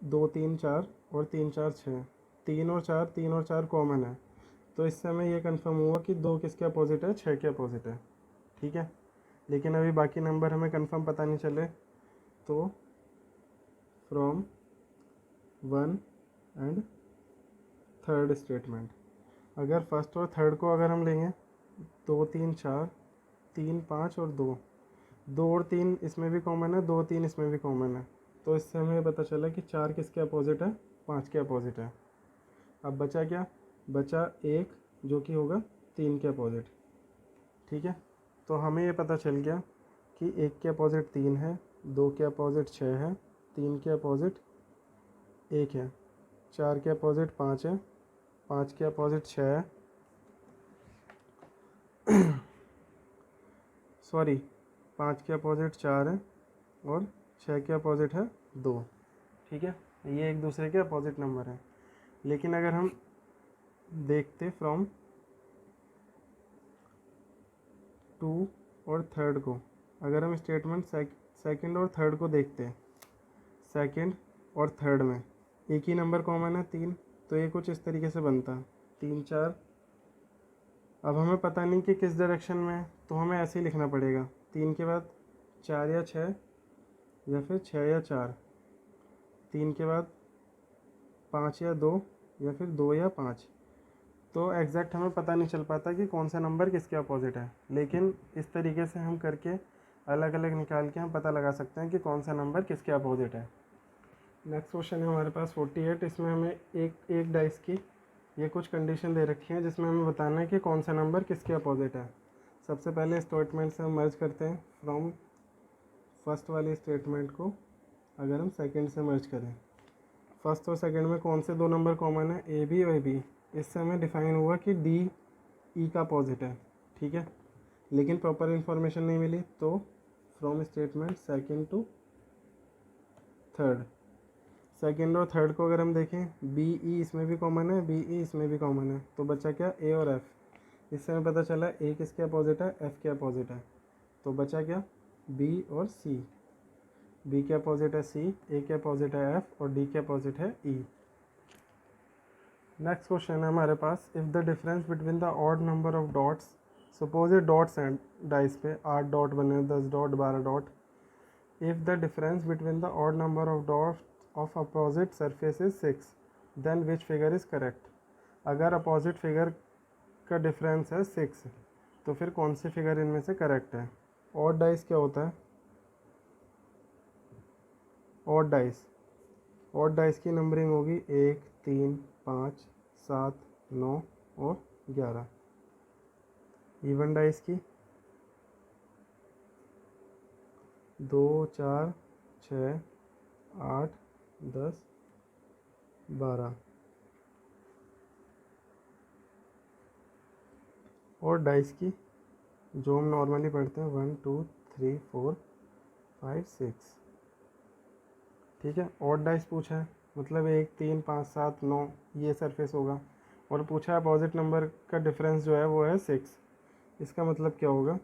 A: 2, 3, 4 और 3, 4, 6, 3 और 4 कॉमन है। तो इससे हमें ये कंफर्म हुआ कि 2 किसके अपोजिट है? 6 के अपोजिट है। ठीक है, लेकिन अभी बाकी नंबर हमें कंफर्म पता नहीं चले, तो फ्रॉम 1 एंड थर्ड स्टेटमेंट, अगर फर्स्ट और थर्ड को अगर हम लेंगे 2, 3, 4, 3, 5 और 2, 2 और 3 इसमें भी कॉमन है, 2, 3 इसमें भी कॉमन है। तो इससे हमें पता चला कि 4 किसके अपोजिट है? 5 के अपोजिट है। अब बचा क्या? बचा 1 जो कि होगा 3 के अपोजिट। ठीक है, तो हमें ये पता चल गया कि 1 के अपोजिट 3 है, 2 के अपोजिट 6 है, 3 के अपोजिट 1 है, 4 के अपोजिट 5 है, 5 के अपोजिट 6 है, सॉरी 5 के अपोजिट 4 है और 6 के अपोजिट है 2। ठीक है, ये एक दूसरे के अपोजिट नंबर हैं। लेकिन अगर हम देखते फ्रॉम 2 और थर्ड को, अगर हम स्टेटमेंट सेकंड और थर्ड को देखते हैं, सेकंड और थर्ड में एक ही नंबर कॉमन है 3, तो ये कुछ इस तरीके से बनता है 3, 4। अब हमें पता नहीं कि किस डायरेक्शन में है, तो हमें ऐसे ही लिखना पड़ेगा 3 के बाद 4 या 6 या फिर 6 या 4, 3 के बाद 5 या 2 या फिर 2 या 5। तो एग्जैक्ट हमें पता नहीं चल पाता कि कौन सा नंबर किसके अपोजिट है, लेकिन इस तरीके से हम करके अलग अलग निकाल के हम पता लगा सकते हैं कि कौन सा नंबर किसके अपोजिट है। नेक्स्ट क्वेश्चन है हमारे पास 48, इसमें हमें एक डाइस की ये कुछ कंडीशन दे रखी है जिसमें हमें बताना है कि कौन सा नंबर किसके अपोजिट है। सबसे पहले स्टेटमेंट से हम मर्ज करते हैं, फ्रॉम फर्स्ट वाली स्टेटमेंट को अगर हम सेकंड से मर्ज करें, फर्स्ट और सेकंड में कौन से 2 नंबर कॉमन है? ए बी और बी। इससे हमें डिफाइन हुआ कि डी ई का अपोजिट है। ठीक है, लेकिन प्रॉपर इन्फॉर्मेशन नहीं मिली, तो from statement second to third, second और थर्ड को अगर हम देखें, बी ई इसमें भी कॉमन है, बी ई इसमें भी कॉमन है, तो बचा क्या? ए और एफ। इससे हमें पता चला ए किसके अपोजिट है? एफ के अपोजिट है। तो बचा क्या? बी और सी। बी के अपोजिट है सी, ए के अपोजिट है एफ और डी के अपोजिट है ई। नेक्स्ट क्वेश्चन है हमारे पास, if the difference between the odd number of dots, suppose ये डॉट्स हैं डाइस पे, 8 डॉट बने, 10 dot, 12 dot. If the difference between the odd number of dots of opposite surface is 6, then which figure is correct? अगर अपोजिट फिगर का डिफरेंस है 6, तो फिर कौन सी फिगर इनमें से करेक्ट है? ऑड डाइस क्या होता है? ऑड डाइस की नंबरिंग होगी 1, 3, 5, 7, 9 और 11। इवन डाइस की 2, 4, 6, 8, 10, 12। और डाइस की जो हम नॉर्मली पढ़ते हैं 1 2 3 4 5 6, ठीक है। और डाइस पूछा है मतलब 1 3 5 7 9 ये सरफेस होगा, और पूछा है अपोजिट नंबर का डिफरेंस जो है वो है 6। इसका मतलब क्या होगा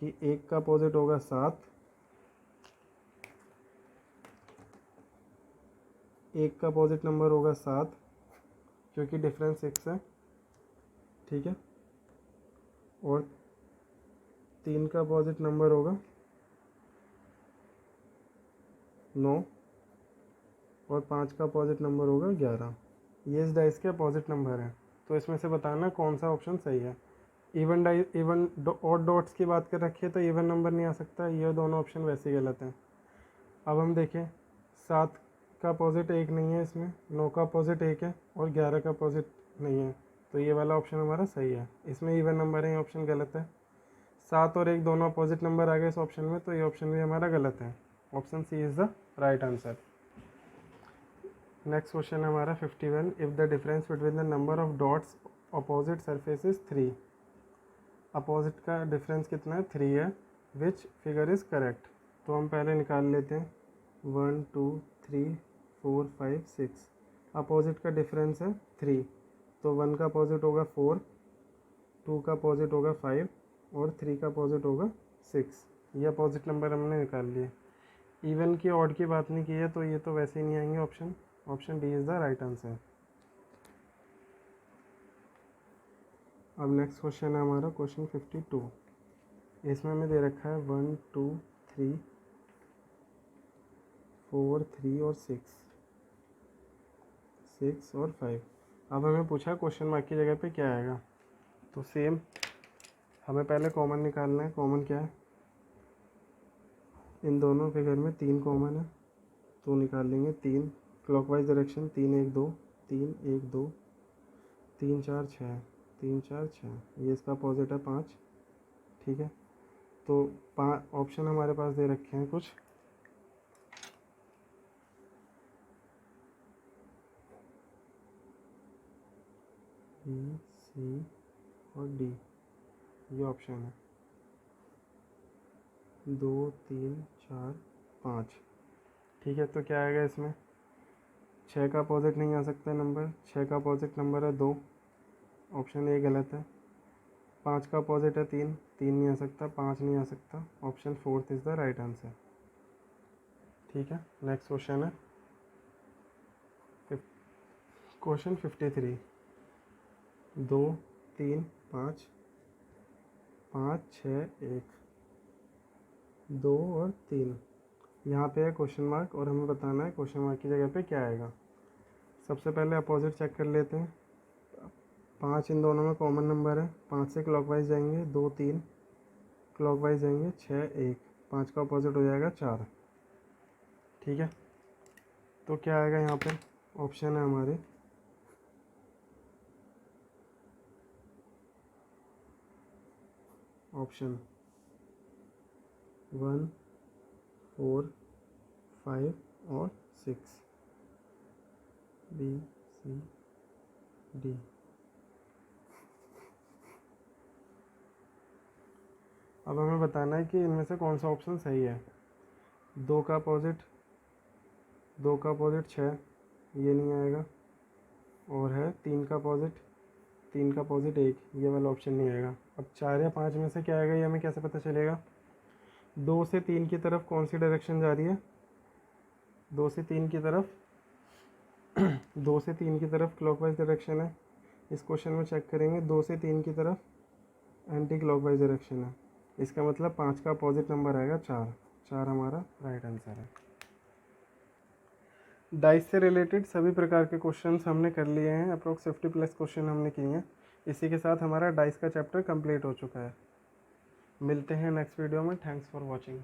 A: कि 1 का अपोजिट होगा 7, 1 का अपोजिट नंबर होगा 7 क्योंकि डिफरेंस 6 है, ठीक है। और 3 का अपोजिट नंबर होगा 9, और 5 का अपोजिट नंबर होगा 11। ये इस डाइस के अपोजिट नंबर हैं, तो इसमें से बताना कौन सा ऑप्शन सही है। इवन ऑड डॉट्स की बात कर रखी है तो इवन नंबर नहीं आ सकता, ये दोनों ऑप्शन वैसे ही गलत हैं। अब हम देखें 7 का अपोजिट 1 नहीं है इसमें, 9 का अपोजिट 1 है और 11 का अपोजिट नहीं है, तो ये वाला ऑप्शन हमारा सही है। इसमें इवन नंबर है, ये ऑप्शन गलत है। 7 और 1 दोनों अपोजिट नंबर आ गए इस ऑप्शन में, तो ये ऑप्शन भी हमारा गलत है। Option C is the right answer. Next question है हमारा 51। If the difference between the number of dots opposite surface is 3, opposite का डिफरेंस कितना है 3 है, विच फिगर इज़ करेक्ट। तो हम पहले निकाल लेते हैं 1 2 3 4 5 6, अपोजिट का डिफरेंस है 3, तो 1 का अपोजिट होगा 4, 2 का अपोजिट होगा 5 और 3 का अपोजिट होगा 6। ये अपोजिट नंबर हमने निकाल लिए। इवन की ऑड की बात नहीं की है, तो ये तो वैसे ही नहीं आएंगे option. Option D is the right answer. अब नेक्स्ट क्वेश्चन है हमारा क्वेश्चन 52। इसमें हमें दे रखा है 1 2 3 4 3 और 6 और 5। अब हमें पूछा क्वेश्चन मार्क की जगह पे क्या आएगा, तो सेम हमें पहले कॉमन निकालना है। कॉमन क्या है, इन दोनों फिगर में 3 कॉमन है, तो निकाल लेंगे 3 क्लॉकवाइज डायरेक्शन, 3 1 2 3 1 2 3 4 6 3 4 6, ये इसका अपोजिट है 5, ठीक है। तो 5 ऑप्शन हमारे पास दे रखे हैं कुछ, बी सी और डी, ये ऑप्शन है 2 3 4 5, ठीक है। तो क्या आएगा इसमें, 6 का अपोजिट नहीं आ सकता नंबर, 6 का अपोजिट नंबर है 2, ऑप्शन ए गलत है। 5 का अपोजिट है 3, 3 नहीं आ सकता, 5 नहीं आ सकता, option 4 is the right answer, ठीक है। नेक्स्ट क्वेश्चन है क्वेश्चन 53। 2 3 5 5 6 1, 2 और 3, यहाँ पे है क्वेश्चन मार्क और हमें बताना है क्वेश्चन मार्क की जगह पे क्या आएगा। सबसे पहले अपोजिट चेक कर लेते हैं। 5 इन दोनों में कॉमन नंबर है, 5 से क्लॉकवाइज जाएंगे 2 3, क्लॉकवाइज जाएंगे 6 1, 5 का अपोजिट हो जाएगा 4, ठीक है। तो क्या आएगा यहाँ पे, ऑप्शन है हमारे ऑप्शन 1 4 5 और 6, बी सी डी। अब हमें बताना है कि इनमें से कौन सा ऑप्शन सही है। 2 का अपोजिट 6, ये नहीं आएगा, और है 3 का अपोजिट 1, ये वाला ऑप्शन नहीं आएगा। अब 4 या 5 में से क्या आएगा, ये हमें कैसे पता चलेगा। 2 से 3 की तरफ कौन सी डायरेक्शन जा रही है, 2 से 3 की तरफ 2 से 3 की तरफ क्लॉकवाइज डायरेक्शन है। इस क्वेश्चन में चेक करेंगे 2 से 3 की तरफ एंटी क्लॉकवाइज डायरेक्शन है, इसका मतलब 5 का अपोजिट नंबर आएगा 4, 4 हमारा राइट आंसर है। डाइस से रिलेटेड सभी प्रकार के क्वेश्चंस हमने कर लिए हैं, अप्रोक्स 50+ क्वेश्चन हमने किए हैं। इसी के साथ हमारा डाइस का चैप्टर कंप्लीट हो चुका है। मिलते हैं नेक्स्ट वीडियो में। Thanks for watching.